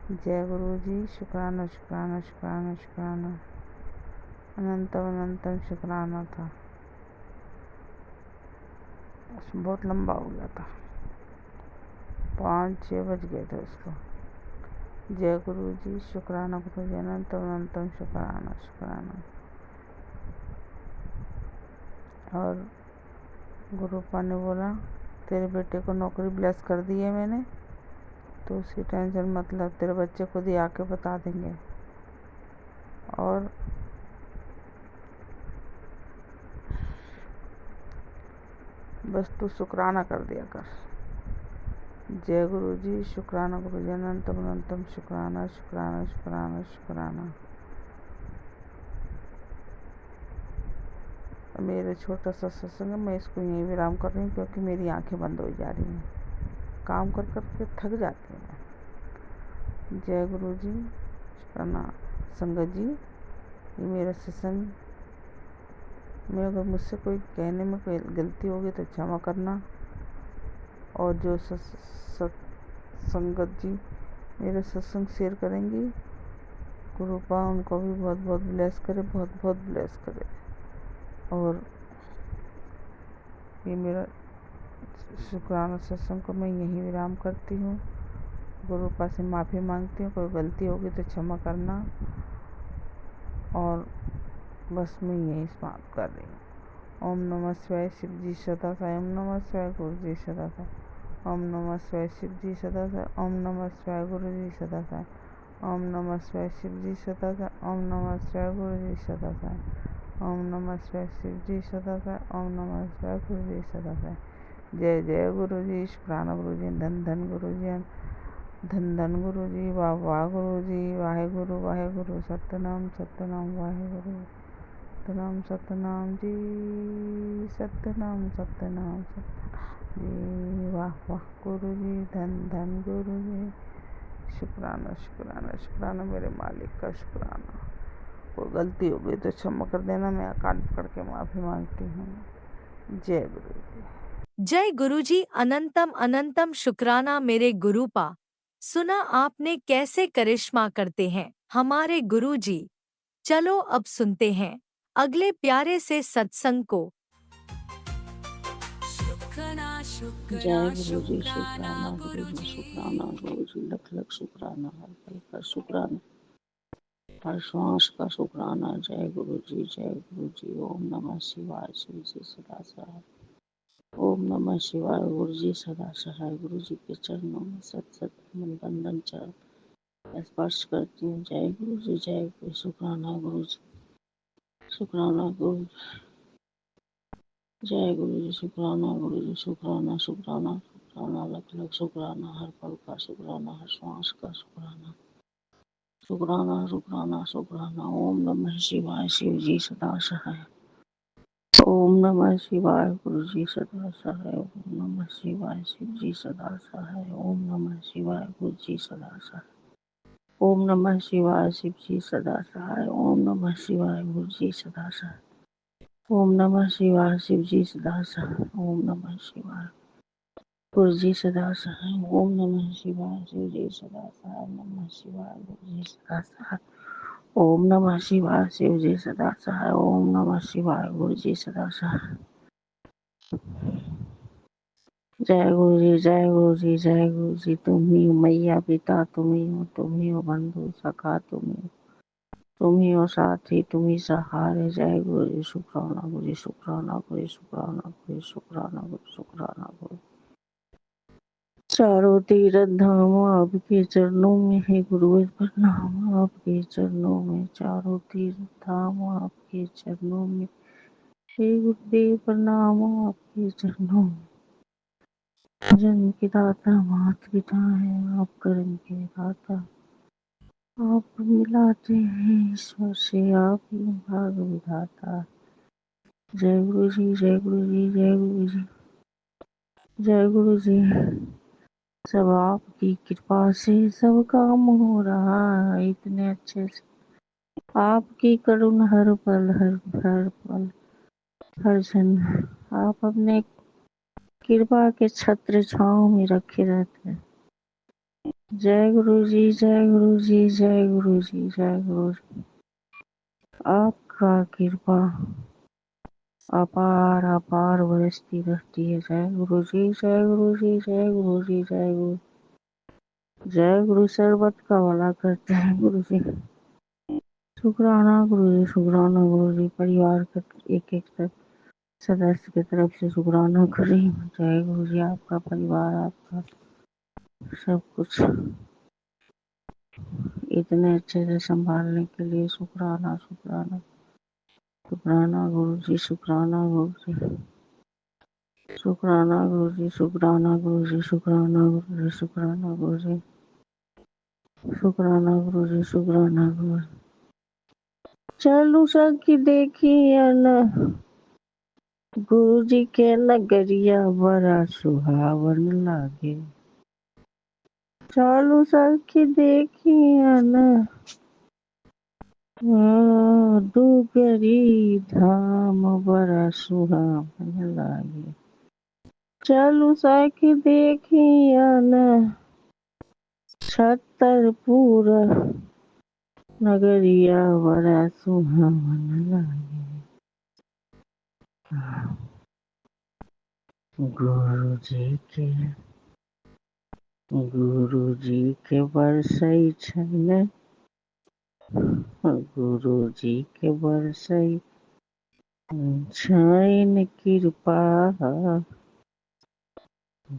जय गुरु जी। शुक्राना शुक्राना शुक्राना शुक्राना। अनंतम अनंतम शुक्राना था। बहुत लंबा हो गया था, 5-6 बज गए थे उसको। जय गुरु जी। शुक्राना गुरु जी। अनंतम अनंतम शुक्राना शुक्राना। और गुरुपा ने बोला तेरे बेटे को नौकरी ब्लेस कर दी है मैंने, तो उसकी टेंशन मतलब तेरे बच्चे खुद ही आके बता देंगे। और बस तू शुक्राना कर दिया कर। जय गुरु जी। शुक्राना गुरु जी। अनंतम अनंतम शुक्राना शुक्राना शुक्राना शुक्राना। मेरे छोटा सा सत्संग है, मैं इसको यहीं विराम कर रही हूँ क्योंकि मेरी आंखें बंद हो जा रही हैं, काम कर कर के थक जाती हूँ मैं। जय गुरु जी। शुक्राना संगत जी। ये मेरा सत्संग में अगर मुझसे कोई कहने में कोई गलती होगी तो क्षमा करना। और जो संगत जी मेरे सत्संग शेयर करेंगी, गुरुपा उनको भी बहुत बहुत ब्लेस करे, बहुत बहुत ब्लेस करे। और ये मेरा शुक्राना सत्संग को मैं यहीं विराम करती हूँ। गुरुपा से माफ़ी मांगती हूँ, कोई गलती होगी तो क्षमा करना। और बस मैं यहीं समाप्त कर रही हूँ। ओम नमः शिवाय। शिव जी सदा साई। ओम नमः शिवाय। गुरु जी सदा साई। ओम नमः शिवाय। शिव जी सदा साई। ओम नमः शिवाय। गुरु जी सदा साई। ओम नमः शिवाय। शिव जी सदा साई। ओम नमः शिवाय। गुरु जी सदा साई। ओम नमः शिवाय। शिव जी सदा साई। ओम नमः शिवाय। गुरु जी सदा साई। जय जय गुरु जी। शुक्राना गुरु जी। धन धन गुरु जी। धन धन गुरु जी। वाह वाह गुरु जी। वाहे गुरु वाहे गुरु। सतनाम सतनाम वाहे गुरु। सतनाम सतनाम जी। सतनाम सतनाम सतनाम जी। वाह वाह गुरु जी। धन धन गुरु जी। शुक्राना शुक्राना शुक्राना मेरे मालिक का शुक्राना। कोई गलती हो गई तो क्षमा कर देना, मैं कान पकड़ के माफ़ी मांगती हूँ। जय गुरु जी। जय गुरुजी। अनंतम अनंतम शुक्राना मेरे गुरुपा। सुना आपने कैसे करिश्मा करते हैं हमारे गुरुजी। चलो अब सुनते हैं अगले प्यारे से सत्संग को। शुक्राना जय शुक्राना गुरु जी। शुक्राना शुक्राना गुरु जी। गुरुजी। शुक्राना गुरु जी। लख लख शुक्राना। हर पल का शुक्राना, हर श्वास का शुक्राना। जय गुरु जी। जय गुरु जी। ओम नमः शिवाय। शिव जी सदा सहाय। ओम नमः शिवाय। गुरु जी सदा सहाय। गुरु जी के चरणों में सत सत मन बंधन चरण स्पर्श करती हूँ। जय गुरु जी। जय गुरु। शुक्राना गुरु जी। शुक्राना गुरु। जय गुरु जी। शुक्राना गुरु जी। शुक्राना शुक्राना शुक्राना। लख लख शुक्राना। हर पल का शुक्राना, हर श्वास का शुक्राना। शुक्राना शुक्राना शुक्राना। ओम नमः शिवाय। शिव जी सदा सहाय। ओम नमः शिवाय। गुरु जी सदा सहाय। ओम नमः शिवाय। शिव जी सदा सहाय। ओम नमः शिवाय। गुरु जी सदा सहाय। ओम नमः शिवाय। शिव जी सदा सहाय। ओम नमः शिवाय। गुरु जी सदा सहाय। ओम नमः शिवाय। शिव जी सदा सहाय। ओम नमः शिवाय। गुरु जी सदा सहाय। ओम नमः शिवाय। शिव जी सदा सहाय। नमः शिवाय। गुरु जी सदा सहाय। ओम नमः शिवाय। शिव जी सदा सहाय। ओम नमः शिवाय। गुरु जी सदा सहाय। जय गुरु जी। जय गुरु जी। जय गुरु जी। तुम ही हो मैया पिता, तुम ही हो बंधु सखा, तुम ही हो साथी, तुम ही सहारे। जय गुरु जी। शुक्राना गुरु जी। शुक्राना गुरु जी। शुक्राना गुरु जी। शुक्राना गुरु जी। शुक्राना गुरु। चारों तीर्थ धाम आपके चरणों में है गुरुवर प्रणाम। आपके चरणों में चारों तीर्थ धाम आपके चरणों में हे गुरुदेव प्रणाम। आपके चरणों में जन्म के दाता मात पिता है, आप कर्म के दाता, आप मिलाते हैं ईश्वर से, आप ही भाग विधाता। जय गुरु जी। जय गुरु जी। जय गुरु जी। जय गुरु जी। सब आपकी कृपा से सब काम हो रहा है इतने अच्छे से। आपकी करुणा हर पल हर पल हर क्षण आप अपने कृपा के छत्र छांव में रखे रहते हैं। जय गुरु जी, जय गुरु जी, जय गुरु जी, जय गुरु जी। आपका कृपा अपार अपार बरसती रहती है। जय गुरु जी, जय गुरु जी, जय गुरु जी, जय गुरु। जय गुरु सर्वत का भला करते हैं गुरु जी। शुक्राना गुरु जी, शुक्राना गुरु जी। परिवार का एक एक सदस्य की तरफ से शुक्राना कर रही हूँ। जय गुरु जी, आपका परिवार, आपका सब कुछ इतने अच्छे से संभालने के लिए शुक्राना शुक्राना शुक्राना गुरु जी, शुक्राना गुरु जी, शुक्राना गुरु जी, शुक्राना गुरु जी, शुक्राना गुरु जी, शुक्राना गुरु जी, शुक्राना गुरु जी, शुक्राना गुरु जी। चलू सखी देखिए न गुरु जी के नगरिया बड़ा सुहावन लागे। चलू सखी देखिए न डूगरी धाम बड़ा सुहावन लागे। चलू सखी देखिए न छतरपुर नगरिया बड़ा सुहावन लागे। गुरु जी के बरसई छन, गुरु जी के बरसई छन कृपा।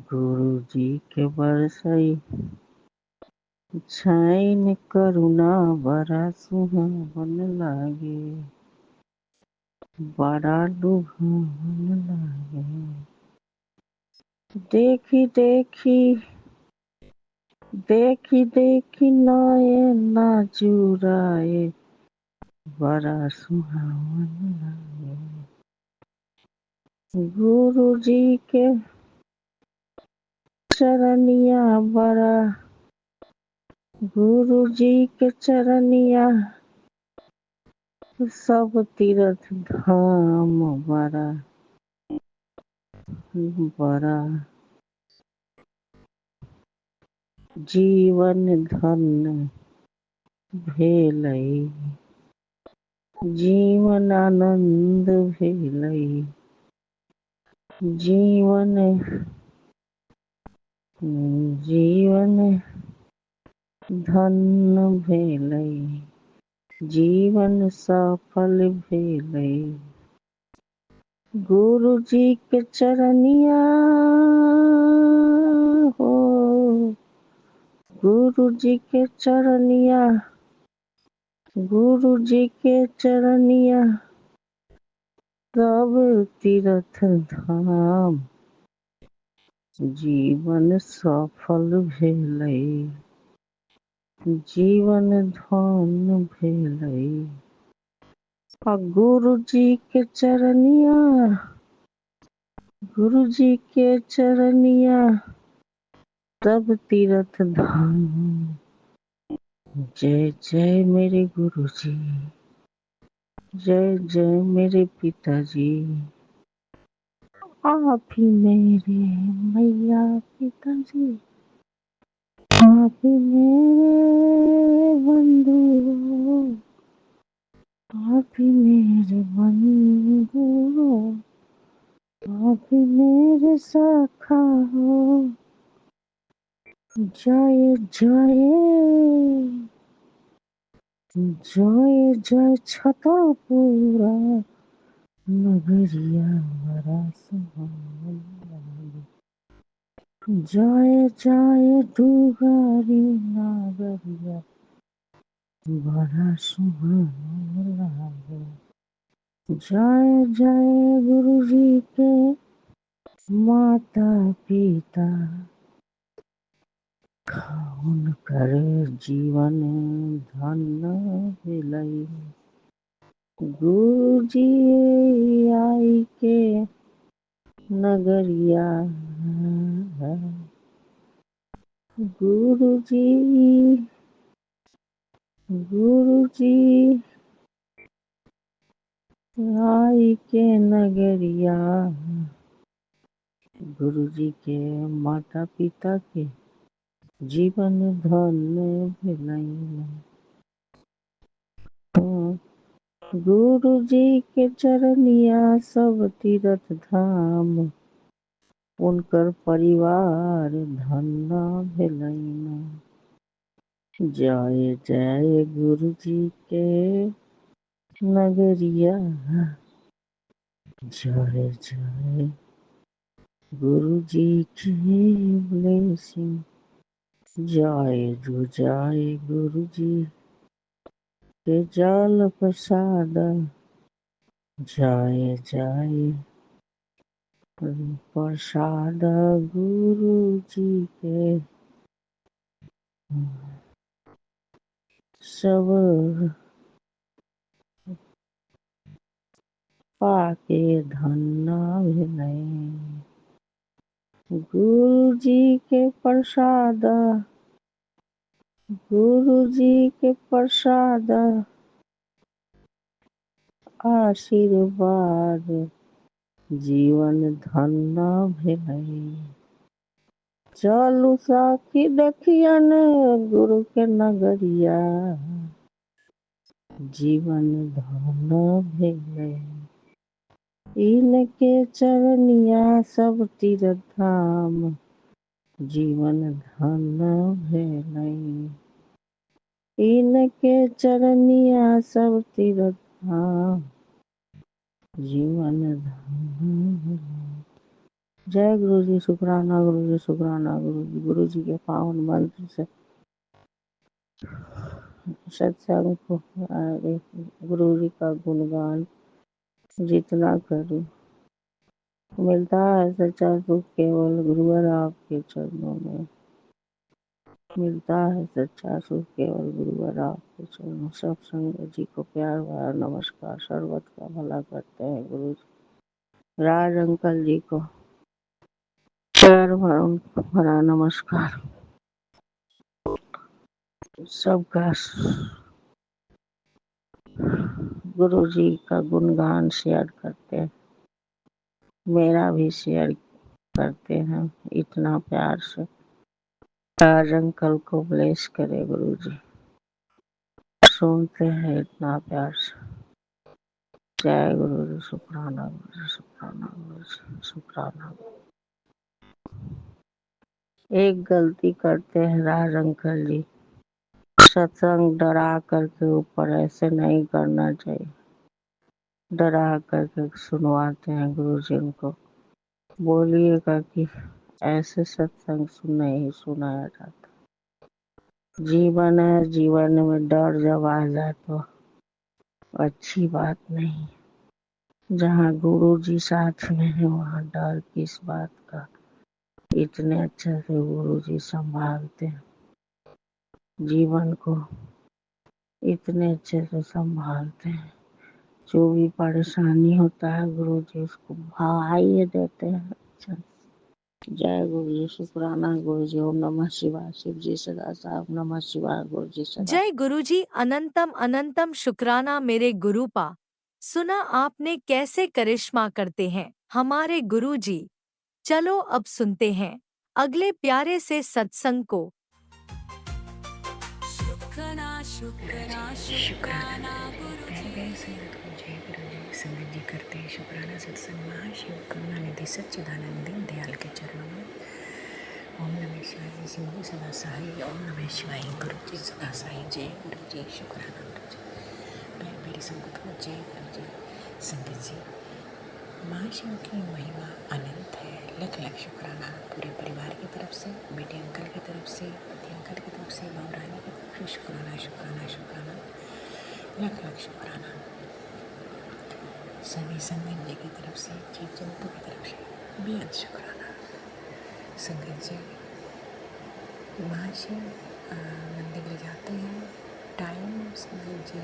गुरु जी के बरसई छन करुणा बड़ा सुहावन लागे। बड़ा लुभावन लागे। देखी देखी देखी देखी नयना जुराए बड़ा सुहावन लागे। गुरु जी के चरनिया बड़ा, गुरु जी के चरनिया सब तीर्थ धाम बड़ा बड़ा जीवन धन्य भेलै। जीवन आनंद भेलै। जीवन जीवन धन्य भेलै। जीवन सफल भेलै। गुरु जी के चरनिया हो, गुरु जी के चरनिया, गुरु जी के चरनिया सब तीर्थ धाम जीवन सफल भेलै। जीवन धन्य भेलै। आ गुरु जी के चरनिया, गुरु जी के चरनिया सब तीर्थ धाम। जय जय मेरे गुरु जी, जय जय मेरे पिताजी। आप ही मेरे मैया पिताजी, आप ही मेरे बंधु हो, आप ही मेरे बंधु हो, आप ही मेरे सखा हो। जय जय जय जय छतरपुरा नगरिया बड़ा सुहावन लागे। जय जय डुगरी नगरिया बड़ा सुहावन लागे। जय जय गुरु जी के माता पिता, उनकर जीवन धन्य भेलै। गुरु जी आई के नगरिया, गुरु जी, गुरु जी आई के नगरिया। गुरु जी के माता पिता के जीवन धन्य भेलैन। गुरु जी के चरनिया सब तीरथ धाम, उनकर परिवार धन्य भेलैन। जय जय गुरु जी के नगरिया, जय जय गुरु जी की ब्लेसिंग। जय गुरु जी के जल प्रसाद, जय जय प्रसाद गुरु जी के। सब पाके धन्य भेलै। गुरु जी के प्रसाद, गुरु जी के प्रसाद आशीर्वाद, जीवन धन्य भेलै। चलू साखी देखियन गुरु के नगरिया, जीवन धन्य भेलै। इनके चरनिया सब तीरथ धाम, जीवन धन्य भेलै। इनके चरनिया सब तीरथ धाम, जीवन धन्य भेलै। जय गुरु जी, शुक्राना गुरु जी, शुक्राना गुरु जी। गुरु जी के पावन मंत्र से सत्संग को, गुरु जी का गुणगान जितना करूं, मिलता है सच्चा सुख केवल गुरुवर आपके चरणों में। मिलता है सच्चा सुख केवल गुरुवर आपके चरणों। सब संगत जी को प्यार भरा नमस्कार। सर्वत का भला करते हैं गुरु जी। राज अंकल जी को प्यार भरा नमस्कार। सबका गुरु जी का गुणगान शेयर करते हैं, मेरा भी शेयर करते हैं इतना प्यार से। राज अंकल को ब्लेस करे गुरु जी, सुनते हैं इतना प्यार से। जय गुरु जी, शुक्राना गुरु जी, शुक्राना गुरु जी, शुक्राना। एक गलती करते हैं राज अंकल जी, सत्संग डरा करके ऊपर ऐसे नहीं करना चाहिए। डरा करके सुनवाते हैं गुरु जी को। बोलिएगा कि ऐसे सत्संग नहीं सुनाया जाता। जीवन है, जीवन में डर जब आ जाए तो अच्छी बात नहीं। जहाँ गुरु जी साथ में है वहाँ डर किस बात का। इतने अच्छे से गुरु जी संभालते हैं जीवन को, इतने अच्छे से संभालते हैं। जो भी परेशानी होता है गुरु जी उसको भगाइए देते हैं। अच्छा, जय गुरु जी, शुक्राना गुरु जी। ओम नमः शिवाय। शिव जी सदा साहब नमः शिवाय। गुरु जी सदा। जय गुरुजी, अनंतम अनंतम शुक्राना मेरे गुरुपा। सुना आपने कैसे करिश्मा करते हैं हमारे गुरुजी। चलो अब सुनते हैं अगले प्यारे से सत्संग को। शुक्राना शुक्राना शुक्राना गुरु जी। जय गुरु जी। संगत जी करते हैं शुक्राना सत्संग महाशिव करुणा निधि सच्चिदानंद दयाल के चरणों में। ओम नमः शिवाय। शिव सदा साई। ओम नमः शिवाय। गुरु जी सदा साई। जय गुरु जी, शुक्राना गुरु जी। प्यारी प्यारी संगत को जय गुरु जी। संगत जी, महाशिव की महिमा अनंत है। लख लख शुक्राना पूरे परिवार की तरफ से, बेटे अंकल की तरफ से, पति अंकल की तरफ से, बाबू रानी की तरफ से। शुक्राना शुक्राना शुक्राना, लख लख शुक्राना सभी संगत जी की तरफ से, जीव जंतु की तरफ से बेहद शुक्राना। संगत जी, महाशिव मंदिर ले जाते हैं। टाइम संगत जी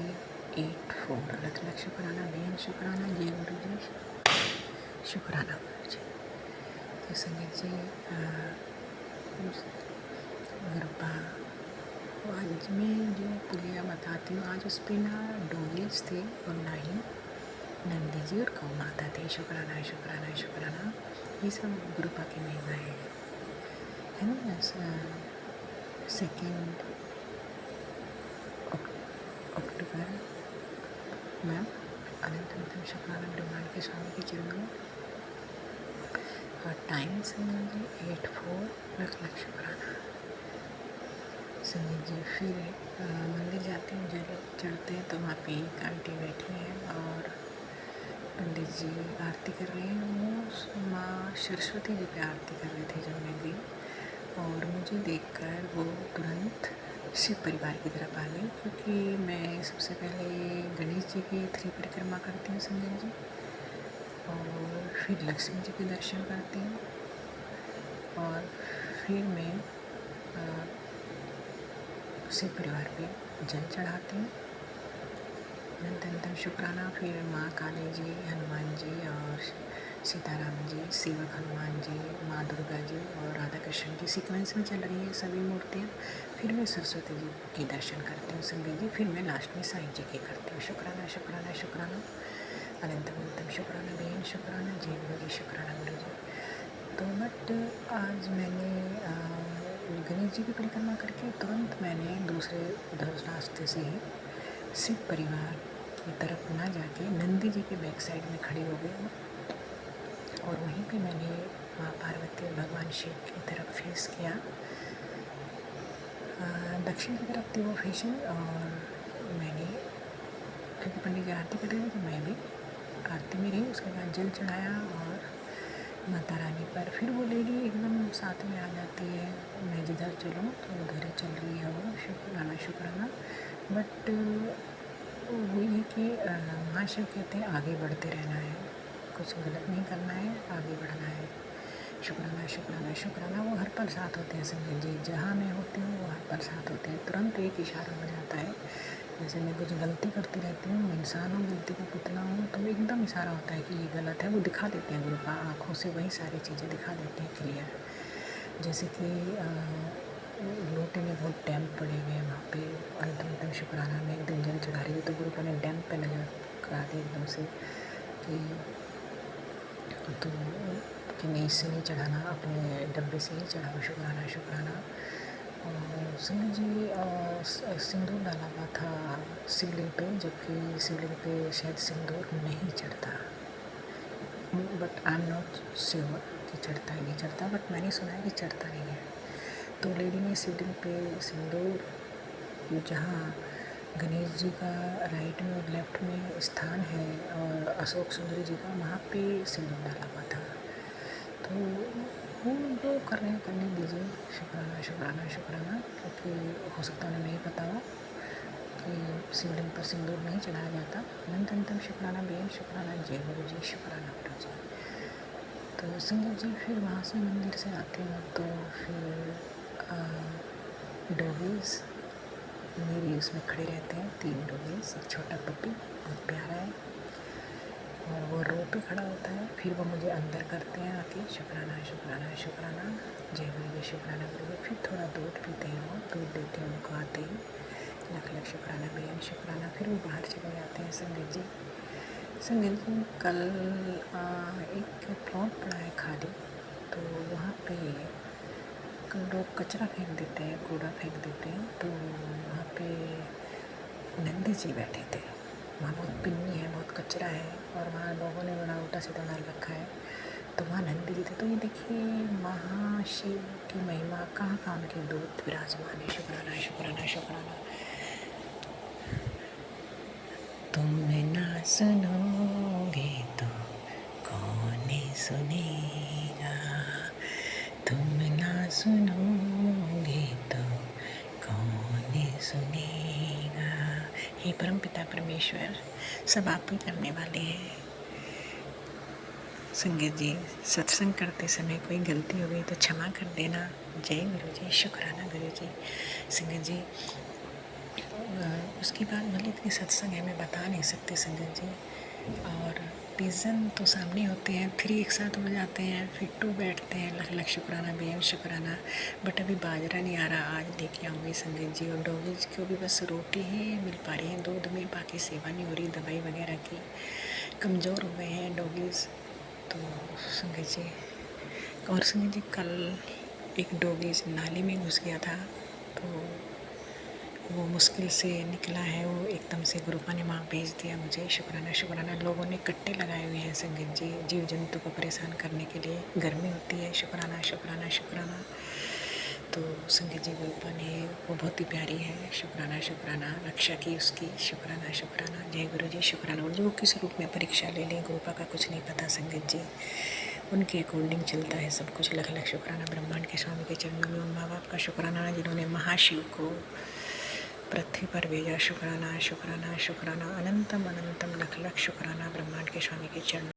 8-4। लख लख शुक्राना, बेहद शुक्राना। जय गुरु जी, शुक्राना गुरु जी। तो संगत जी, गुरुपा आज मैं जो पुलिया बताती हूँ, आज उस पर ना डोगीज थे और ना ही नंदी जी और गौ माता थे। शुक्राना शुक्राना शुक्राना। ये सब गुरुपा की महिमाएँ हैं, है ना। 2 अक्टूबर में अनंत अनंत शुक्राना ब्रह्मांड के स्वामी के चरणों में। और टाइम संजय जी 8-4 लख शुक्राना। संजय जी फिर मंदिर जाते हैं, जल चढ़ते हैं तो वहाँ पे एक आंटी बैठी हैं और पंडित जी आरती कर रहे हैं। वो माँ सरस्वती जी पे आरती कर रहे थे जब मैं गई, और मुझे देखकर वो तुरंत शिव परिवार की तरफ आ गई, क्योंकि मैं सबसे पहले गणेश जी की 3 परिक्रमा करती हूँ संजय जी, और फिर लक्ष्मी जी के दर्शन करती हूँ, और फिर मैं शिव परिवार पे जल चढ़ाती हूँ। अनंत अनंत शुक्राना। फिर माँ काली जी, हनुमान जी और सीताराम जी, सेवक हनुमान जी, माँ दुर्गा जी और राधा कृष्ण जी सीक्वेंस में चल रही है सभी मूर्तियाँ। फिर मैं सरस्वती जी के दर्शन करती हूँ संगत जी। फिर मैं लास्ट में साईं जी के करती हूँ। शुक्राना शुक्राना शुक्राना। अनंत अनंतम शुक्राना बेन शुक्राना। जय गुरु जी शुक्राना गुरु जी। तो बट आज मैंने गणेश जी की परिक्रमा करके तुरंत मैंने दूसरे उधर रास्ते से ही शिव परिवार की तरफ ना जाके नंदी जी के बैक साइड में खड़ी हो गई, और वहीं पे मैंने माँ पार्वती और भगवान शिव की तरफ फेस किया। दक्षिण की तरफ थी वो फेसिंग, और मैंने क्योंकि पंडित जी आरती कर रहे थे तो मैं भी आरती में रही। उसके बाद जल चढ़ाया और माता रानी पर फिर वो लेडी एकदम साथ में आ जाती है। मैं जिधर चलूँ तो उधर ही चल रही है वो। शुक्राना शुक्राना। बट वो ये कि महाशिव कहते हैं आगे बढ़ते रहना है, कुछ गलत नहीं करना है, आगे बढ़ना है। शुक्राना शुक्राना शुक्राना। वो हर पल साथ होते हैं संजय जी, जहाँ मैं होती हूँ वो हर पल साथ होते हैं। तुरंत एक इशारा हो जाता है। जैसे मैं कुछ गलती करती रहती हूँ, इंसान हूँ, गलती का पुतला हूँ, तो एकदम इशारा होता है कि ये गलत है। वो दिखा देते हैं, गुरु आँखों से वही सारी चीज़ें दिखा देते हैं क्लियर। जैसे कि लोटे में बहुत डैम्प पड़े हुए हैं वहाँ पे। एकदम शुक्राना में एक दिन जल चढ़ा रही थी तो गुरु ने डैम्प पे नजर करा दी एकदम से कि तो कि नहीं, इससे नहीं चढ़ाना, अपने डब्बे से ही चढ़ाओ। शुक्राना शुक्राना। और सिंह जी सिंदूर डाला हुआ था शिवलिंग पे, जबकि शिवलिंग पे शायद सिंदूर नहीं चढ़ता, but I am not sure कि चढ़ता है नहीं चढ़ता, बट मैंने सुना है कि चढ़ता नहीं है। तो लेडी ने शिवलिंग पे सिंदूर, जहाँ गणेश जी का राइट में और लेफ्ट में स्थान है और अशोक सुंदरी जी का, वहाँ पे सिंदूर डाला हुआ था। तो वो जो कर रहे हैं करने दीजिए। शुक्राना शुक्राना शुक्राना। क्योंकि हो सकता है उन्हें नहीं पता हो कि शिवलिंग पर सिंदूर नहीं चढ़ाया जाता। अनंत अनंतम शुक्राना बेन शुक्राना। जय गुरु जी शुक्राना गुरु जी। तो संगत जी फिर वहाँ से मंदिर से आते हैं तो फिर डॉगीज़ मेरी उसमें खड़े रहते हैं, 3 डॉगीज़। एक छोटा पप्पी बहुत प्यारा है, और वो रो पे खड़ा होता है। फिर वो मुझे अंदर करते हैं आके। शुक्राना शुक्राना शुक्राना। जय गुरु जी शुक्राना गुरु जी। फिर थोड़ा दूध पीते हैं, वो दूध देते हैं उनको आते ही। लख लख शुक्राना बेन शुक्राना। फिर वो बाहर चले जाते हैं संगत जी। संगत जी कल एक प्लॉट पड़ा है खाली, तो वहाँ पे लोग कचरा फेंक देते हैं, कूड़ा फेंक देते हैं। तो वहाँ पे नंदी जी बैठे थे। वहाँ बहुत पिन्नी है, बहुत कचरा है, और वहाँ लोगों ने बड़ा उल्टा सीधा डाल रखा है। तो वहाँ नंदी जी थे। तो ये देखिए महाशिव की महिमा, कहाँ कहाँ उनके दूत विराजमान है। शुक्राना शुक्राना शुक्राना। तुम ना सुनोगे तो कौन सुनेगा, तुम ना सुनोगे तो कौन सुनेगा। हे परमपिता परमेश्वर, सब आप ही करने वाले हैं। संगत जी सत्संग करते समय कोई गलती हो गई तो क्षमा कर देना। जय गुरु जी शुक्राना गुरु जी। संगत जी उसके बाद भले इतनी सत्संग है मैं बता नहीं सकती संगत जी। और पिज़न तो सामने होते हैं, 3 एक साथ हो जाते हैं, फिर 2 बैठते हैं। लख लख शुक्राना बेन शुक्राना। बट अभी बाजरा नहीं आ रहा, आज लेके आऊँगी संगत जी। और डॉगीज को भी बस रोटी ही मिल पा रही है दूध में, बाकी सेवा नहीं हो रही दवाई वगैरह की। कमज़ोर हो गए हैं डॉगीज़। तो संगत जी, और संगत जी कल एक डॉगीज नाली में घुस गया था, तो वो मुश्किल से निकला है, वो एकदम से गुरुपा ने वहाँ भेज दिया मुझे। शुक्राना शुक्राना। लोगों ने कट्टे लगाए हुए हैं संगत जी, जीव जंतु को परेशान करने के लिए। गर्मी होती है। शुक्राना शुक्राना शुक्राना। तो संगत जी गुरुपा ने, वो बहुत ही प्यारी है। शुक्राना शुक्राना। रक्षा की उसकी। शुक्राना शुक्राना। जय गुरु जी। शुक्राना। और जो वो किस रूप में परीक्षा ले लें, गुरुपा का कुछ नहीं पता संगत जी। उनके अकॉर्डिंग चलता है सब कुछ। लख लख शुक्राना ब्रह्मांड के स्वामी के चरणों में। उन माँ बाप का शुक्राना जिन्होंने महाशिव को पृथ्वी पर भेजा। शुक्राना शुक्राना शुक्राना। अनंतम अनंतम लख लख शुक्राना ब्रह्मांड के स्वामी के चरणों